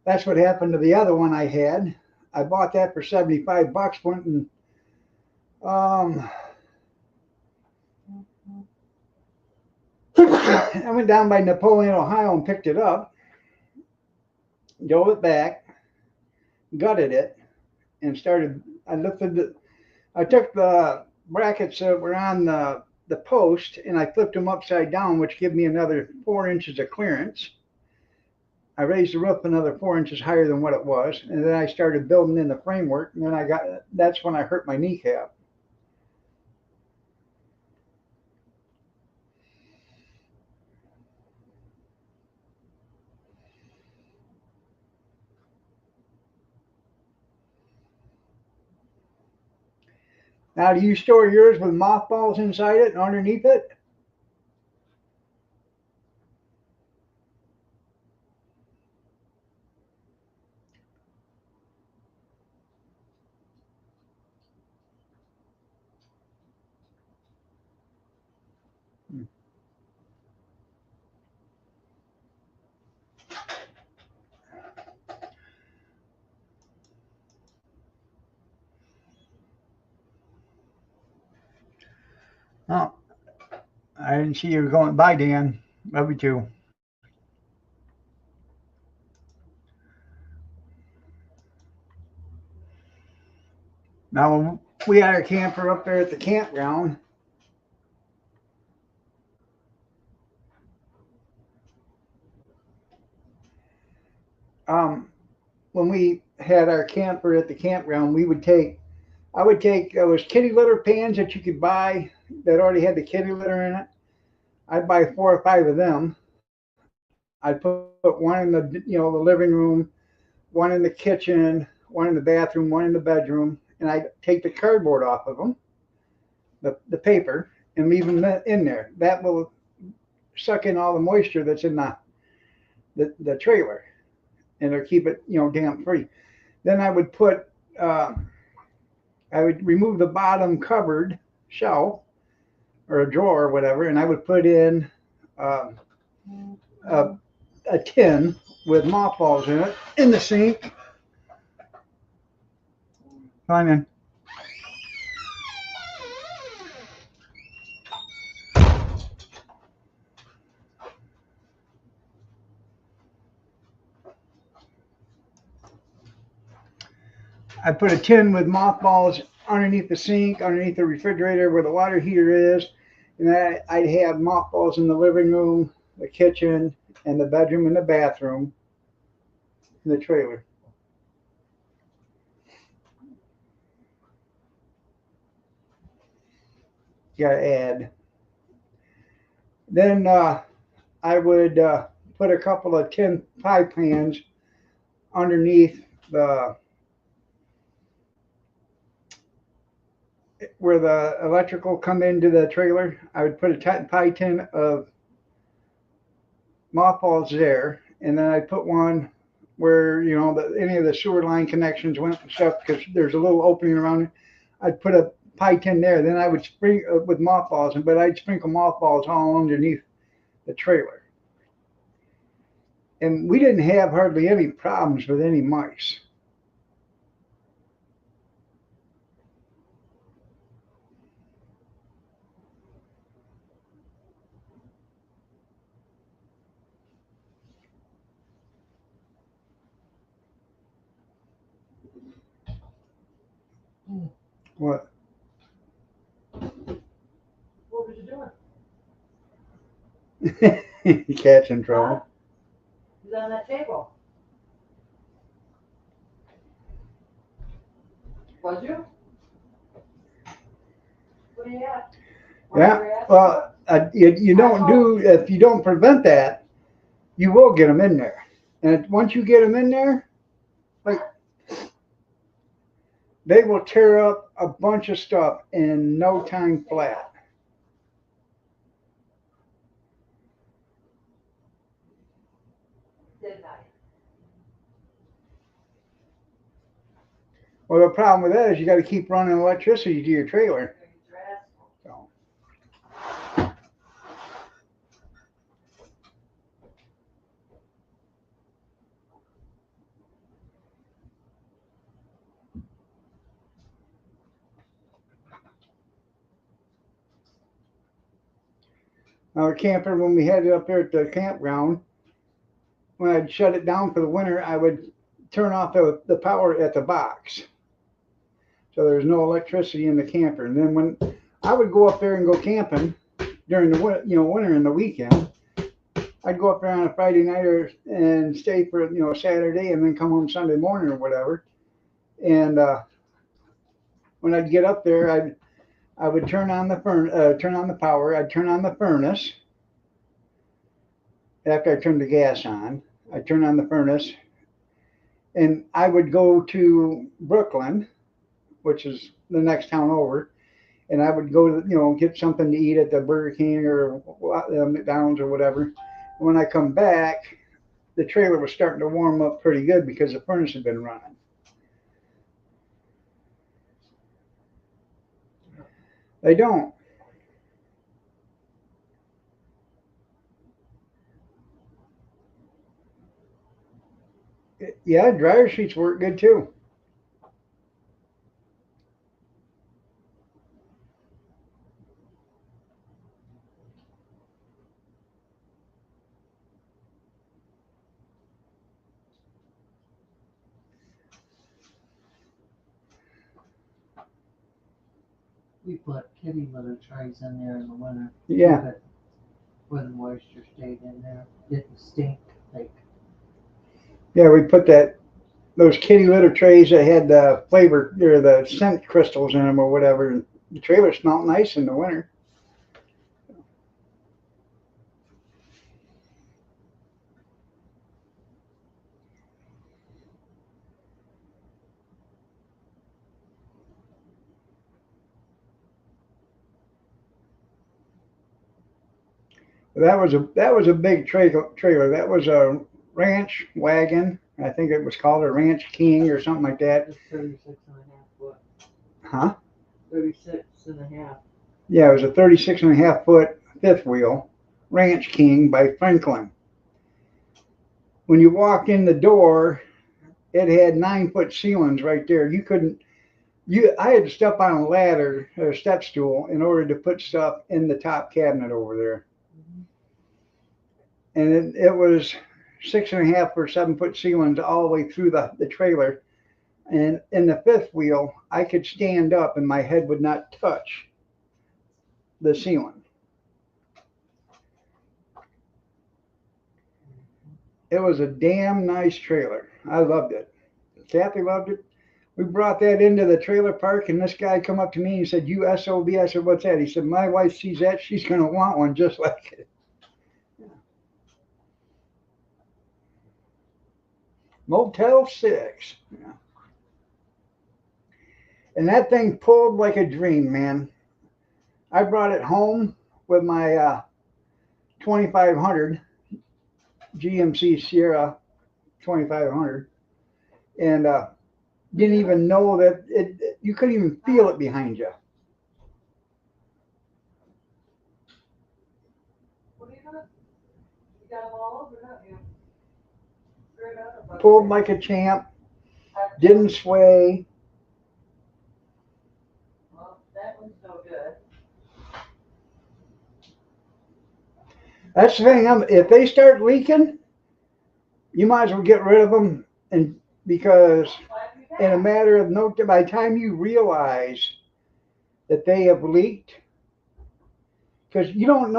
that's what happened to the other one I had. I bought that for $75. Went and um, I went down by Napoleon, Ohio, and picked it up, drove it back, gutted it, and started. I lifted the. I took the brackets that were on the post and I flipped them upside down, which gave me another 4 inches of clearance. I raised the roof another 4 inches higher than what it was, and then I started building in the framework. And then that's when I hurt my kneecap. Now, do you store yours with mothballs inside it and underneath it? Oh, I didn't see you going. Bye, Dan. Love you too. Now, when we had our camper up there at the campground, um, when we had our camper at the campground, I would take those kitty litter pans that you could buy that already had the kitty litter in it. I'd buy 4 or 5 of them. I'd put one in the the living room, one in the kitchen, one in the bathroom, one in the bedroom, and I'd take the cardboard off of them, the paper, and leave them in there. That will suck in all the moisture that's in the trailer, and it'll keep it damp free. Then I would put I would remove the bottom cupboard shelf or a drawer or whatever, and I would put in um, a, a tin with mothballs in it in the sink. Fine, man. I put a tin with mothballs underneath the sink, underneath the refrigerator where the water heater is, and then I'd have mothballs in the living room, the kitchen, and the bedroom and the bathroom, in the trailer. You gotta add. Then I would put a couple of tin pie pans underneath the where the electrical come into the trailer. I would put a pie tin of mothballs there, and then I put one where any of the sewer line connections went and stuff because there's a little opening around it. I'd put a pie tin there. Then I would sprinkle with mothballs, but I'd sprinkle mothballs all underneath the trailer. And we didn't have hardly any problems with any mice. What? What was you doing? Cat's in trouble. He's on that table. Was you? What do you have? Yeah. Well, you don't do if you don't prevent that, you will get them in there. And once you get them in there, like they will tear up a bunch of stuff in no time flat. Didn't I? Well, the problem with that is you got to keep running electricity to your trailer. So. Our camper, when we had it up there at the campground, when I'd shut it down for the winter, I would turn off the power at the box. So there's no electricity in the camper. And then when I would go up there and go camping during the winter and the weekend, I'd go up there on a Friday night and stay for Saturday and then come home Sunday morning or whatever. And when I'd get up there, I would turn on the power. I'd turn on the furnace. After I turned the gas on, I'd turn on the furnace, and I would go to Brooklyn, which is the next town over, and I would go to get something to eat at the Burger King or McDonald's or whatever. When I come back, the trailer was starting to warm up pretty good because the furnace had been running. They don't. Yeah, dryer sheets work good too. We put kitty litter trays in there in the winter. Yeah. Where the moisture stayed in there. Didn't stink. Like, Yeah, we put those kitty litter trays that had the flavor or the scent crystals in them or whatever. And the trailer smelled nice in the winter. That was a big trailer. That was a ranch wagon, I think it was called a Ranch King or something like that. It's 36.5 foot. Huh? 36.5. Yeah, it was a 36.5 foot fifth wheel Ranch King by Franklin. When you walked in the door, it had 9 foot ceilings right there. You couldn't. I had to step on a ladder or a step stool in order to put stuff in the top cabinet over there. And it was 6.5 or 7 foot ceilings all the way through the trailer. And in the fifth wheel, I could stand up and my head would not touch the ceiling. It was a damn nice trailer. I loved it. Kathy loved it. We brought that into the trailer park, and this guy come up to me and said, "You SOB." I said, "What's that?" He said, "My wife sees that. She's going to want one just like it." Motel 6. Yeah. And that thing pulled like a dream, man. I brought it home with my 2500 GMC Sierra 2500, and didn't even know that you couldn't even feel it behind you. What are you doing? You got them all over, don't you? Pulled like a champ, didn't sway. Well, that one's no good. That's the thing. If they start leaking, you might as well get rid of them, and because in a matter of no, by the time you realize that they have leaked, because you won't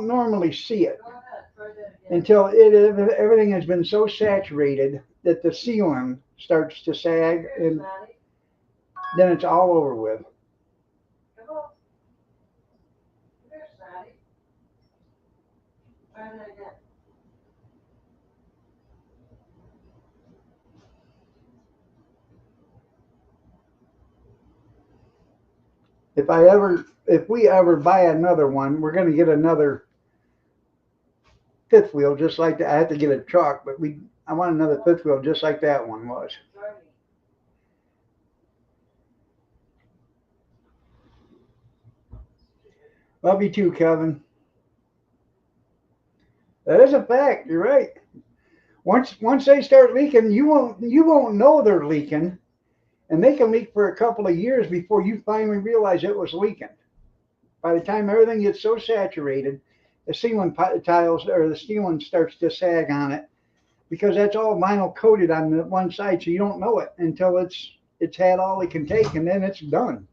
normally see it until everything has been so saturated that the ceiling starts to sag, and then it's all over with. If we ever buy another one, we're going to get another fifth wheel just like that. I have to get a truck, but I want another fifth wheel just like that one was. Love you too, Kevin. That is a fact. You're right. Once they start leaking, you won't know they're leaking, and they can leak for a couple of years before you finally realize it was leaking. By the time everything gets so saturated, the ceiling tiles or the ceiling starts to sag on it, because that's all vinyl coated on the one side, so you don't know it until it's had all it can take, and then it's done.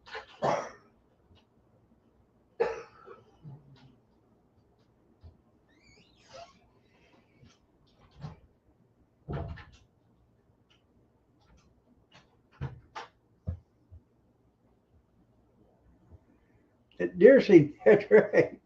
Deer seed, that's right.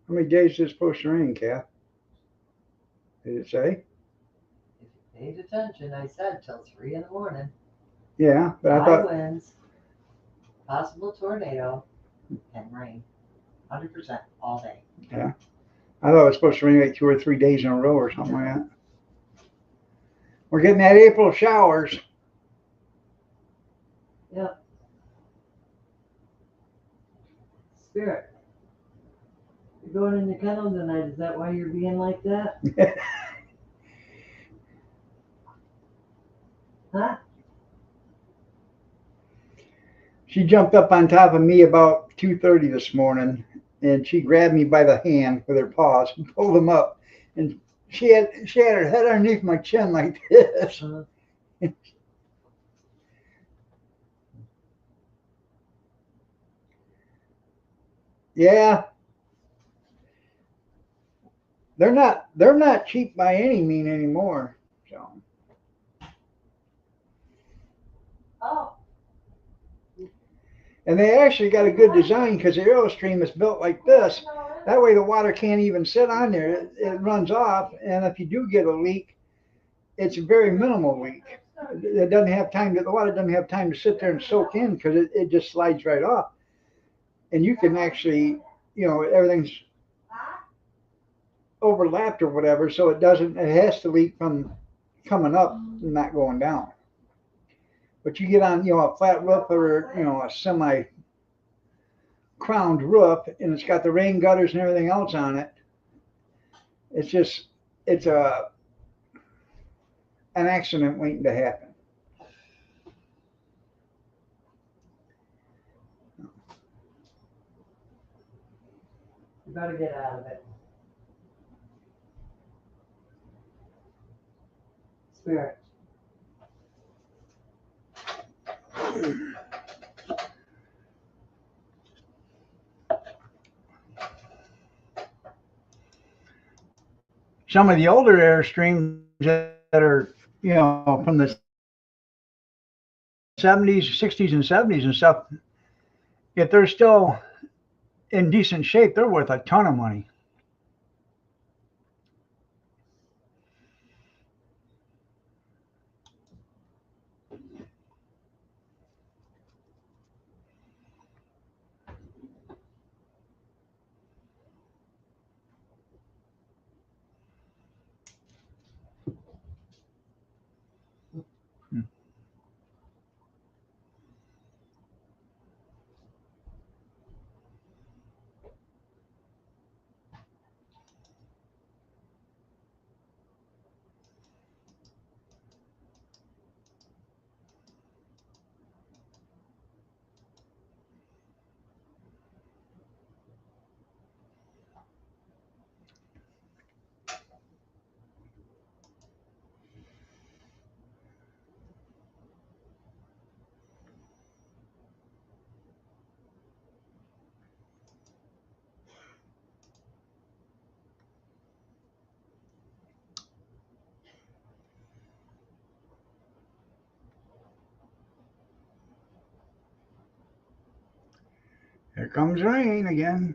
How many days is it supposed to rain, Kath? Did it say? If you paid attention, I said till 3 in the morning. Yeah, but I High thought winds, possible tornado, and rain. 100% all day. it was supposed to rain like 2 or 3 days in a row or something like that. We're getting that April showers. Yep. Spirit, you're going in the kennel tonight. Is that why you're being like that? Huh? She jumped up on top of me about 2:30 this morning, and she grabbed me by the hand with her paws and pulled them up, and she had her head underneath my chin like this. Yeah, they're not cheap by any mean anymore. So, Oh, and they actually got a good design because the Aerostream is built like this. That way the water can't even sit on there. It runs off, and if you do get a leak, it's a very minimal leak. It doesn't have time to, the water doesn't have time to sit there and soak in because it just slides right off. And you can actually, everything's overlapped or whatever, so it has to leak from coming up and not going down. But you get on, a flat roof or, a semi crowned roof and it's got the rain gutters and everything else on it. It's just, it's an accident waiting to happen. you better get out of it. Spirit. Some of the older Airstreams that are, from the 70s, 60s, and 70s and stuff, if they're still in decent shape, they're worth a ton of money. Here comes rain again.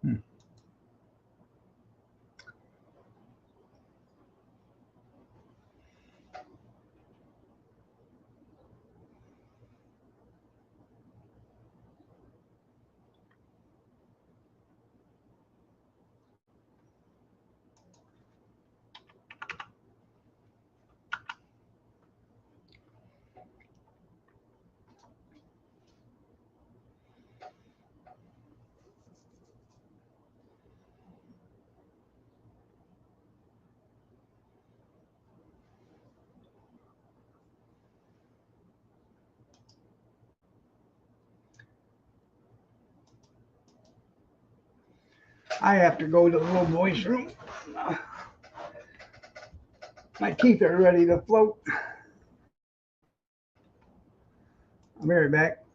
Hmm. I have to go to the little boy's room. My teeth are ready to float. I'll be right back.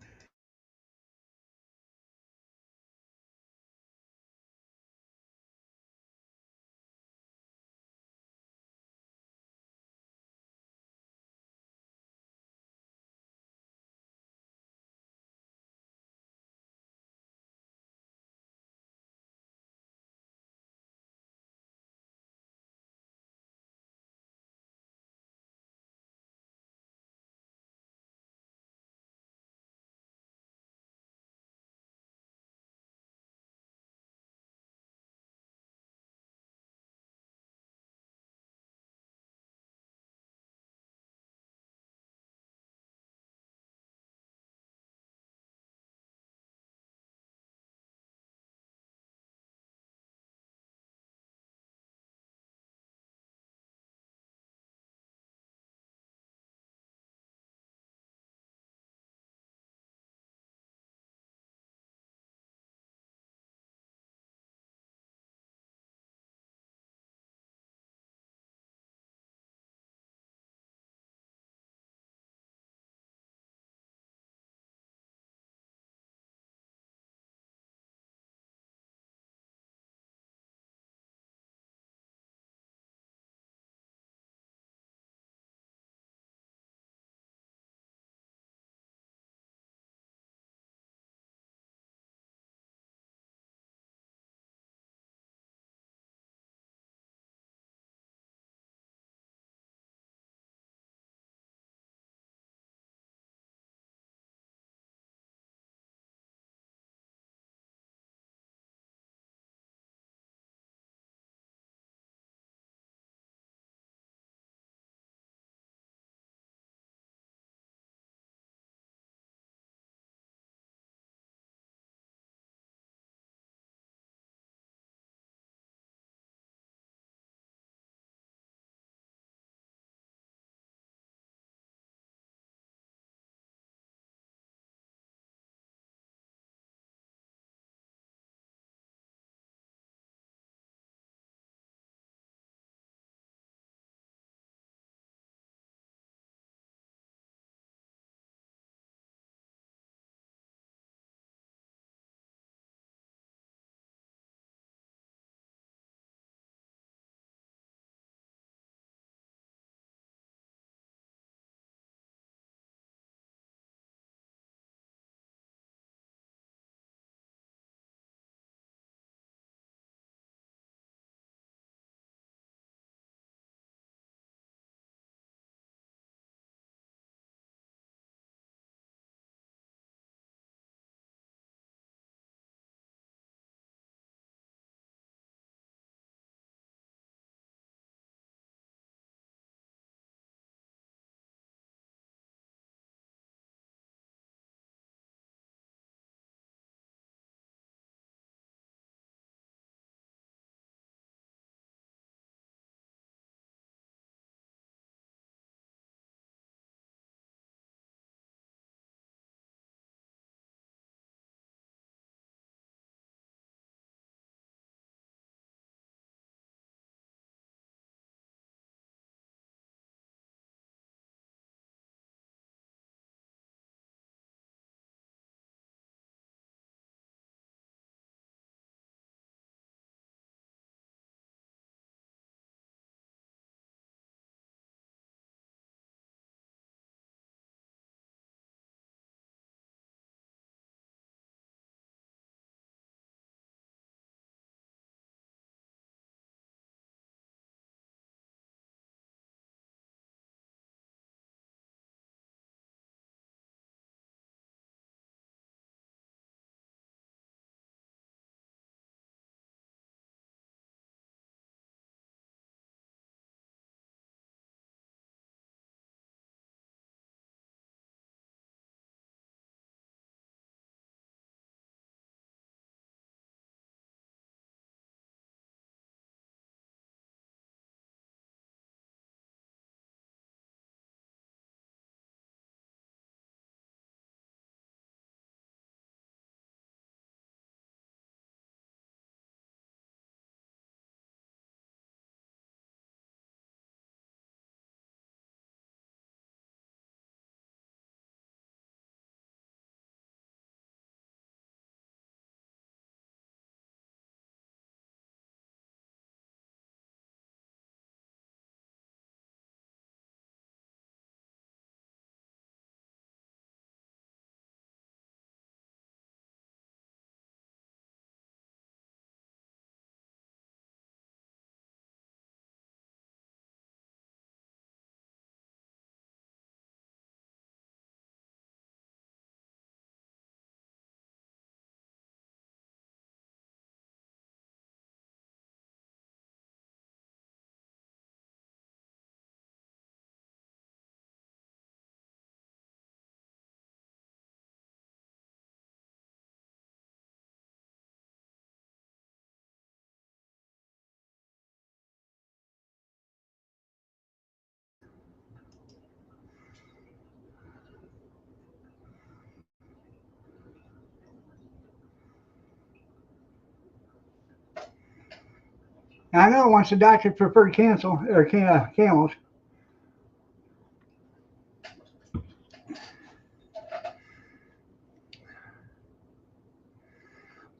I know once the doctor preferred cancel or camels.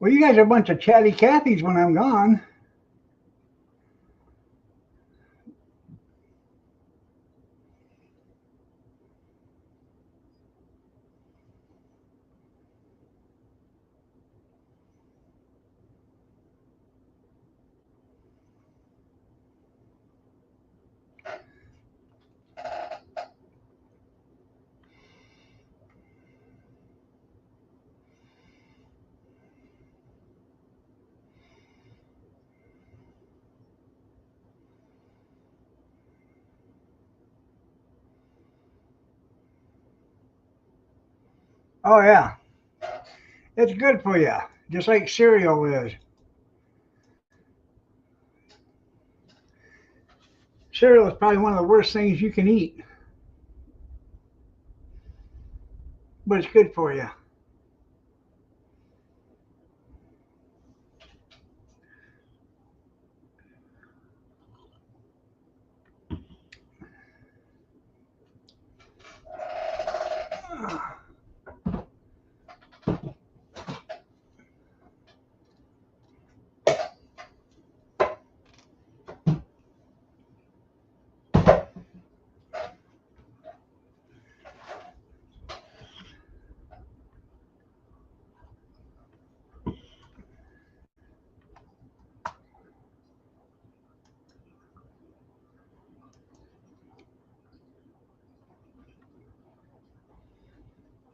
Well, you guys are a bunch of chatty Cathys when I'm gone. Oh yeah, it's good for you, just like cereal is. Cereal is probably one of the worst things you can eat, but it's good for you.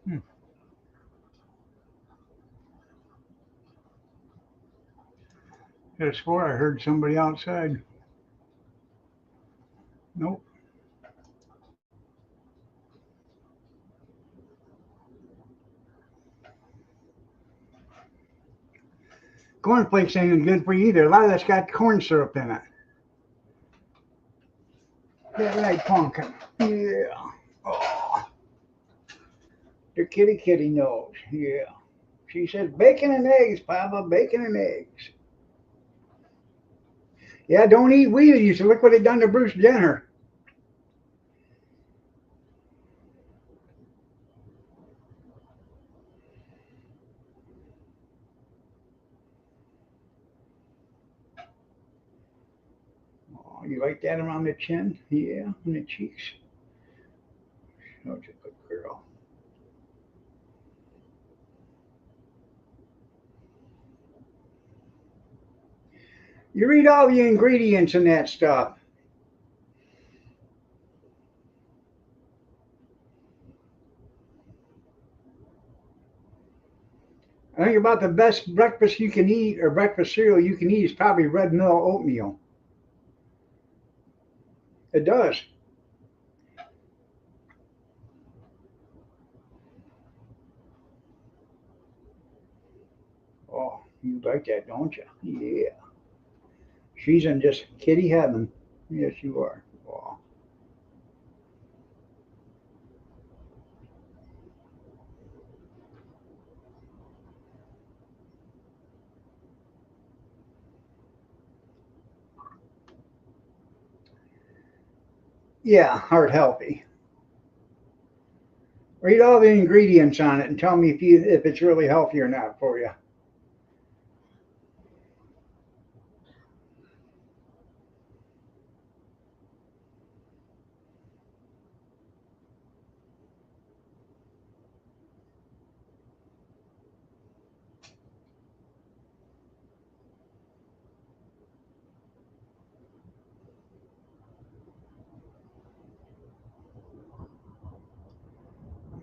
Hmm. I swore I heard somebody outside. Nope. Cornflakes ain't good for you either. A lot of that's got corn syrup in it. That right, pumpkin. Yeah. Oh, the kitty knows. Yeah. She says bacon and eggs, Papa. Bacon and eggs. Yeah, don't eat Wheaties. Look what they done to Bruce Jenner. Oh, you like that around the chin? Yeah, and the cheeks. Oh, a good girl. You read all the ingredients in that stuff. I think about the best breakfast you can eat or breakfast cereal you can eat is probably red mill oatmeal. It does. Oh, you like that, don't you? Yeah. She's in just kitty heaven. Yes, you are. Oh. Yeah, heart healthy. Read all the ingredients on it and tell me if it's really healthy or not for you.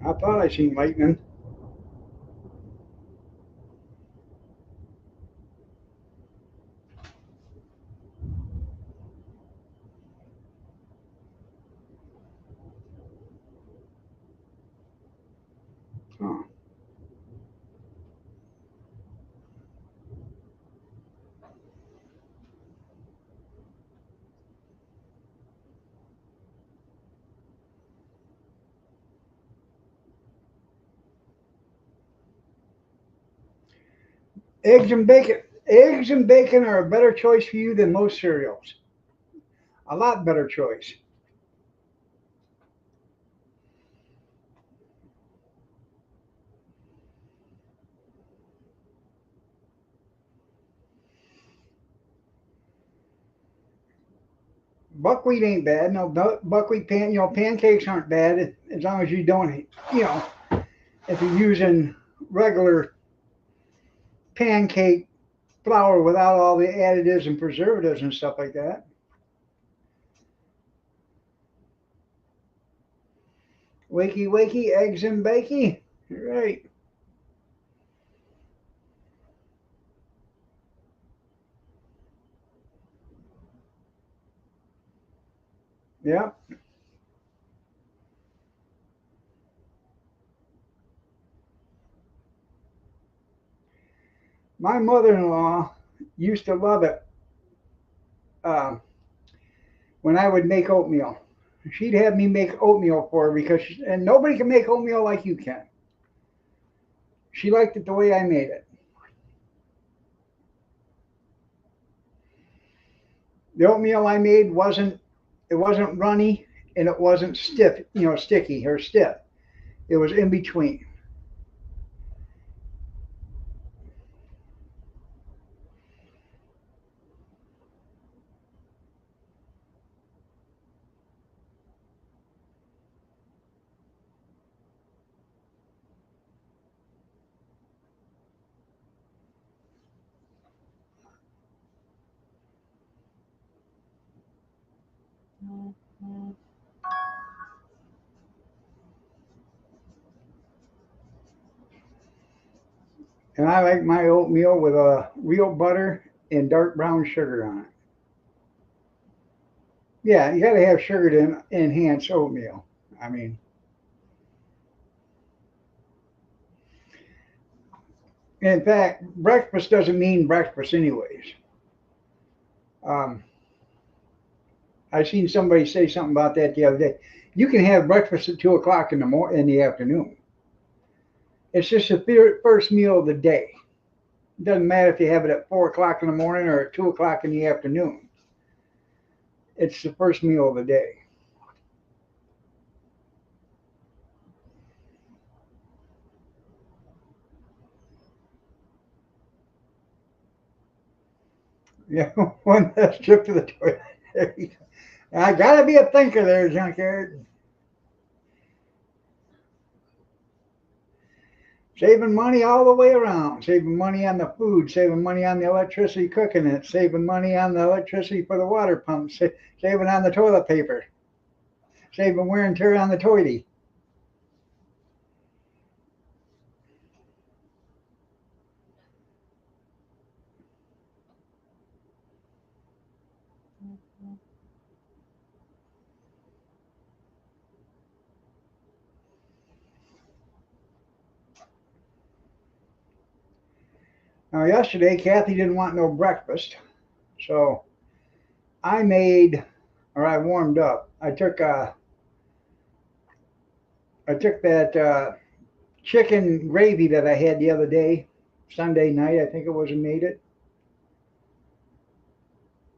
I thought I seen lightning. Oh. Eggs and bacon. Eggs and bacon are a better choice for you than most cereals. A lot better choice. Buckwheat ain't bad. No, buckwheat pancakes aren't bad as long as you don't, if you're using regular pancake flour without all the additives and preservatives and stuff like that. Wakey, wakey, eggs and bakey. Right. Yeah. My mother-in-law used to love it uh, when I would make oatmeal. She'd have me make oatmeal for her and nobody can make oatmeal like you can. She liked it the way I made it. The oatmeal I made wasn't runny and it wasn't stiff, sticky or stiff. It was in between. And I like my oatmeal with a real butter and dark brown sugar on it. Yeah, you got to have sugar to enhance oatmeal. I mean, in fact, breakfast doesn't mean breakfast anyways. Um, I seen somebody say something about that the other day. You can have breakfast at 2 o'clock in the afternoon. It's just the first meal of the day. It doesn't matter if you have it at 4 o'clock in the morning or at 2 o'clock in the afternoon. It's the first meal of the day. Yeah, one last trip to the toilet. I gotta be a thinker there, junkyard. Saving money all the way around. Saving money on the food, saving money on the electricity cooking it, saving money on the electricity for the water pump, saving on the toilet paper, saving wear and tear on the toilet. Now, yesterday, Kathy didn't want no breakfast, so I made, or I warmed up. I took that chicken gravy that I had the other day, Sunday night, I think it was, and made it.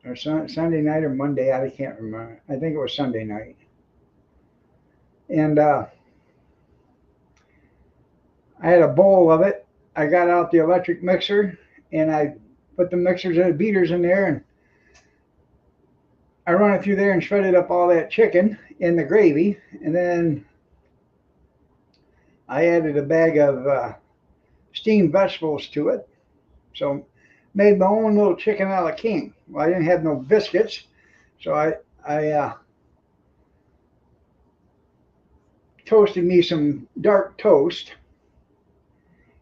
Or Sunday night or Monday, I can't remember. I think it was Sunday night. And I had a bowl of it. I got out the electric mixer and I put the mixers and the beaters in there and I run it through there and shredded up all that chicken in the gravy. And then I added a bag of steamed vegetables to it. So made my own little chicken a la king. Well, I didn't have no biscuits, so I toasted me some dark toast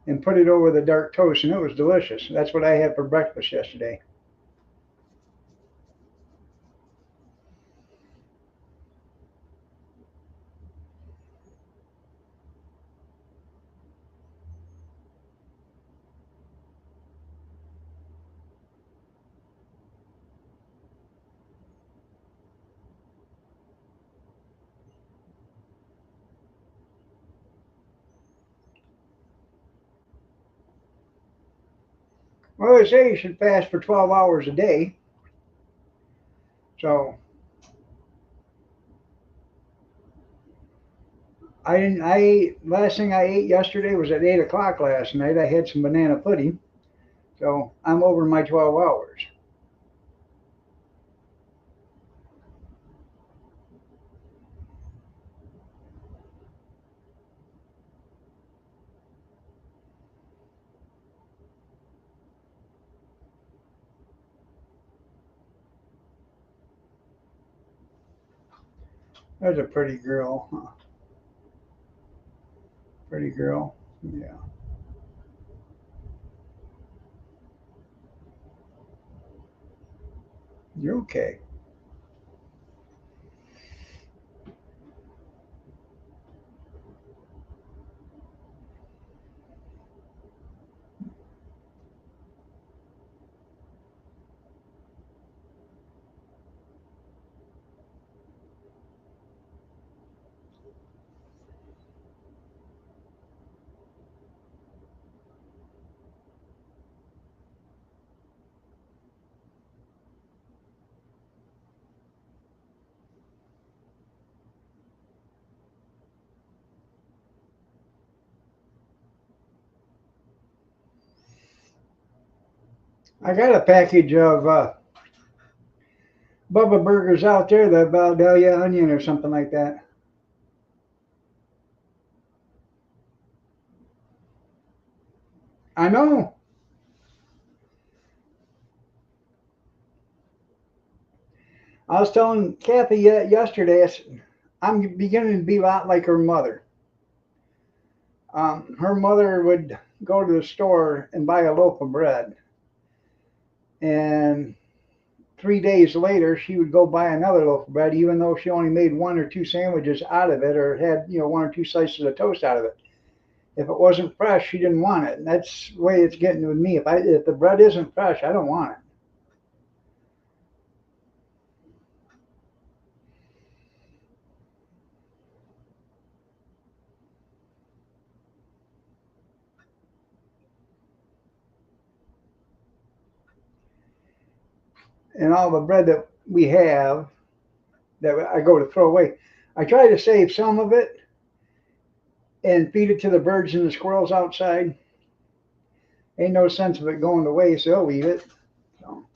and put it over the dark toast, and it was delicious. That's what I had for breakfast yesterday. Well, they say you should fast for 12 hours a day. So I didn't. I ate last thing I ate yesterday was at 8 o'clock last night. I had some banana pudding, so I'm over my 12 hours. That's a pretty girl. Huh? Pretty girl. Yeah. You're okay. I got a package of Bubba Burgers out there, the Baldelia onion or something like that. I know. I was telling Kathy yesterday, I'm beginning to be a lot like her mother. Her mother would go to the store and buy a loaf of bread, and 3 days later she would go buy another loaf of bread, even though she only made one or two sandwiches out of it, or had one or two slices of toast out of it. If it wasn't fresh, she didn't want it, and that's the way it's getting with me. If the bread isn't fresh, I don't want it. And all the bread that we have that I go to throw away, I try to save some of it and feed it to the birds and the squirrels outside. Ain't no sense of it going to waste. They'll eat it. So.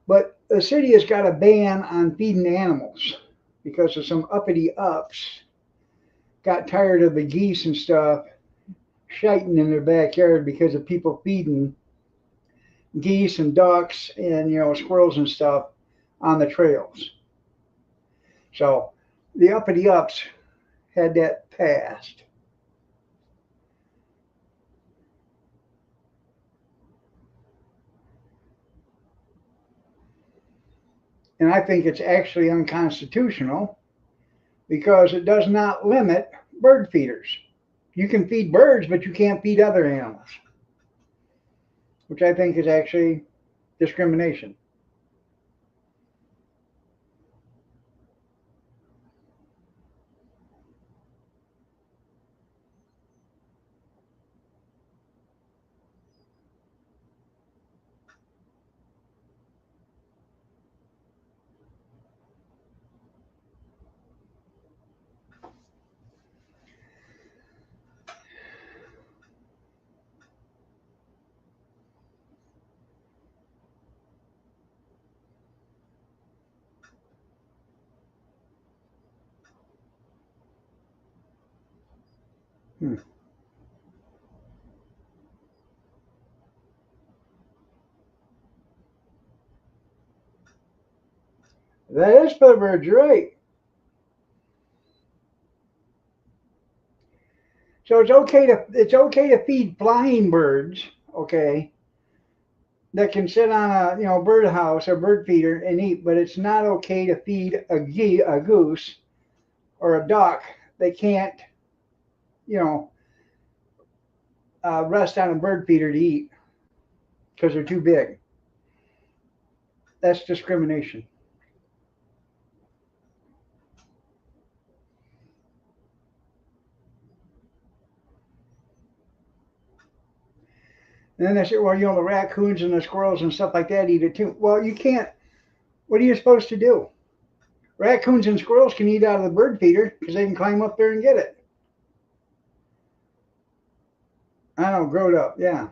But the city has got a ban on feeding animals because of some uppity ups got tired of the geese and stuff shiting in their backyard because of people feeding geese and ducks and squirrels and stuff on the trails. So the uppity ups had that passed. And I think it's actually unconstitutional because it does not limit bird feeders. You can feed birds, but you can't feed other animals, which I think is actually discrimination. Hmm. That is for the birds, you're right. So it's okay to feed flying birds, okay, that can sit on a bird house or bird feeder and eat, but it's not okay to feed a goose or a duck. They can't you know rest on a bird feeder to eat because they're too big. That's discrimination. And then they say, well, you know, the raccoons and the squirrels and stuff like that eat it too. Well, you can't. What are you supposed to do? Raccoons and squirrels can eat out of the bird feeder because they can climb up there and get it. I know, growed up, yeah.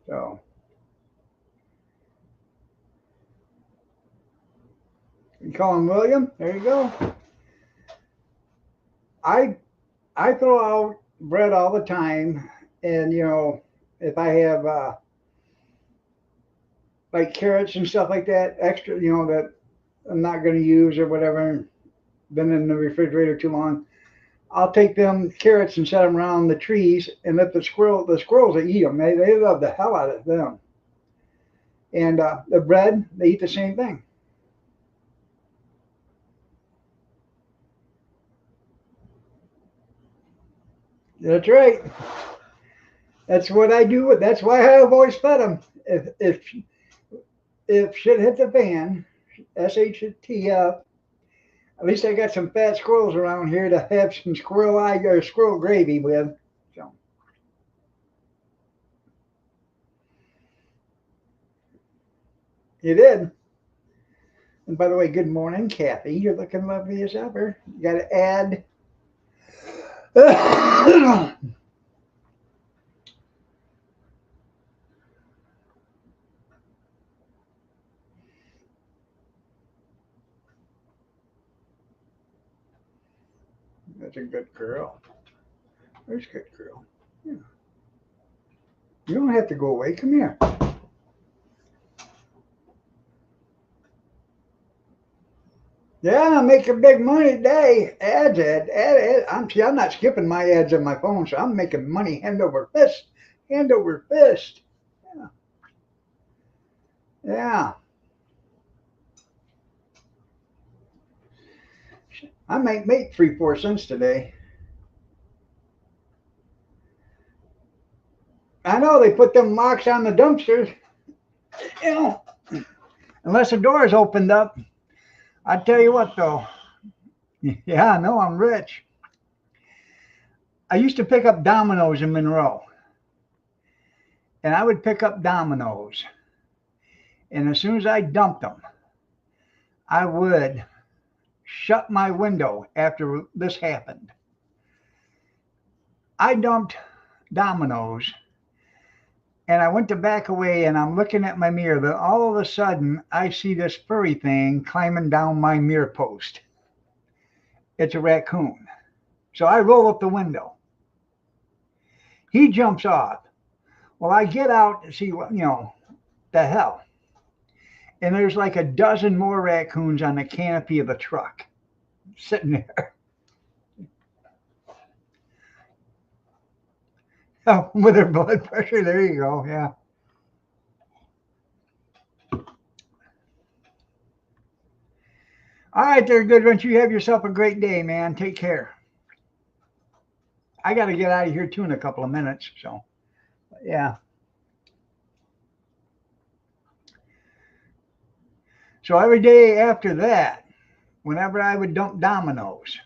So you call him William. There you go. I I throw out bread all the time, and you know, if I have like carrots and stuff like that, extra, you know, that I'm not going to use or whatever, been in the refrigerator too long, I'll take them carrots and set them around the trees and let the squirrels that eat them, they love the hell out of them. And the bread, they eat the same thing. That's right. That's what I do. That's why I've always fed them. If shit hit the fan, SHT, at least I got some fat squirrels around here to have some squirrel eye or squirrel gravy with. So you did. And by the way, good morning, Kathy. You're looking lovely as ever. You got to add. That's a good girl. There's a good girl. Yeah. You don't have to go away. Come here. Yeah, I'm making big money today. Ad. I'm not skipping my ads on my phone, so I'm making money hand over fist. Hand over fist. Yeah. Yeah. I might make 3, 4 cents today. I know they put them locks on the dumpsters. You know, unless the door is opened up. I tell you what, though. Yeah, I know I'm rich. I used to pick up dominoes in Monroe, and I would pick up dominoes, and as soon as I dumped them, I would shut my window after this happened. I dumped dominoes, and I went to back away, and I'm looking at my mirror. But all of a sudden, I see this furry thing climbing down my mirror post. It's a raccoon. So I roll up the window. He jumps off. Well, I get out to see what, the hell. And there's like a dozen more raccoons on the canopy of the truck sitting there. Oh, with their blood pressure. There you go. Yeah. All right, there, good one. You have yourself a great day, man. Take care. I got to get out of here too in a couple of minutes. So, yeah. So every day after that, whenever I would dump dominoes,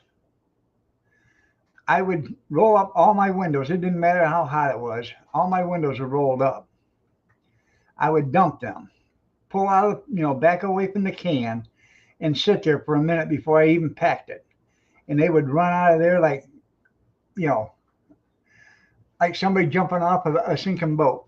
I would roll up all my windows. It didn't matter how hot it was. All my windows were rolled up. I would dump them, pull out, back away from the can, and sit there for a minute before I even packed it. And they would run out of there you know, like somebody jumping off of a sinking boat.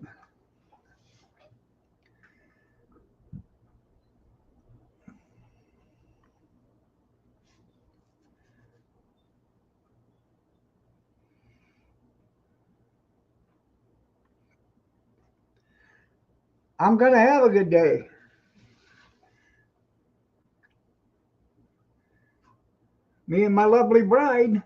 I'm going to have a good day. Me and my lovely bride.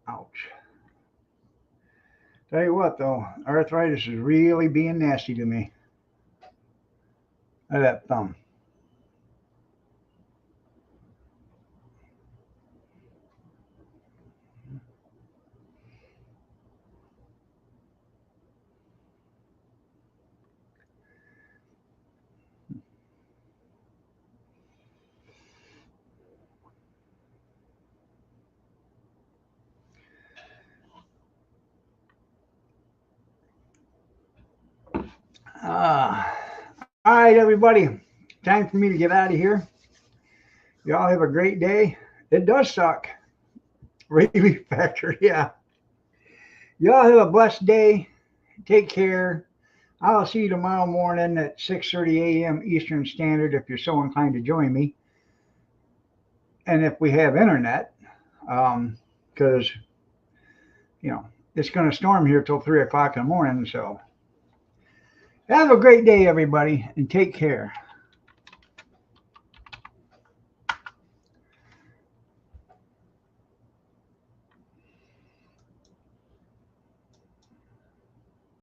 Ouch. Tell you what, though, arthritis is really being nasty to me. Look at that thumb. All right, everybody. Time for me to get out of here. Y'all have a great day. It does suck. Relief factor, yeah. Y'all have a blessed day. Take care. I'll see you tomorrow morning at 6:30 a.m. Eastern Standard if you're so inclined to join me. And if we have internet, because, it's going to storm here till 3 o'clock in the morning. So have a great day, everybody, and take care.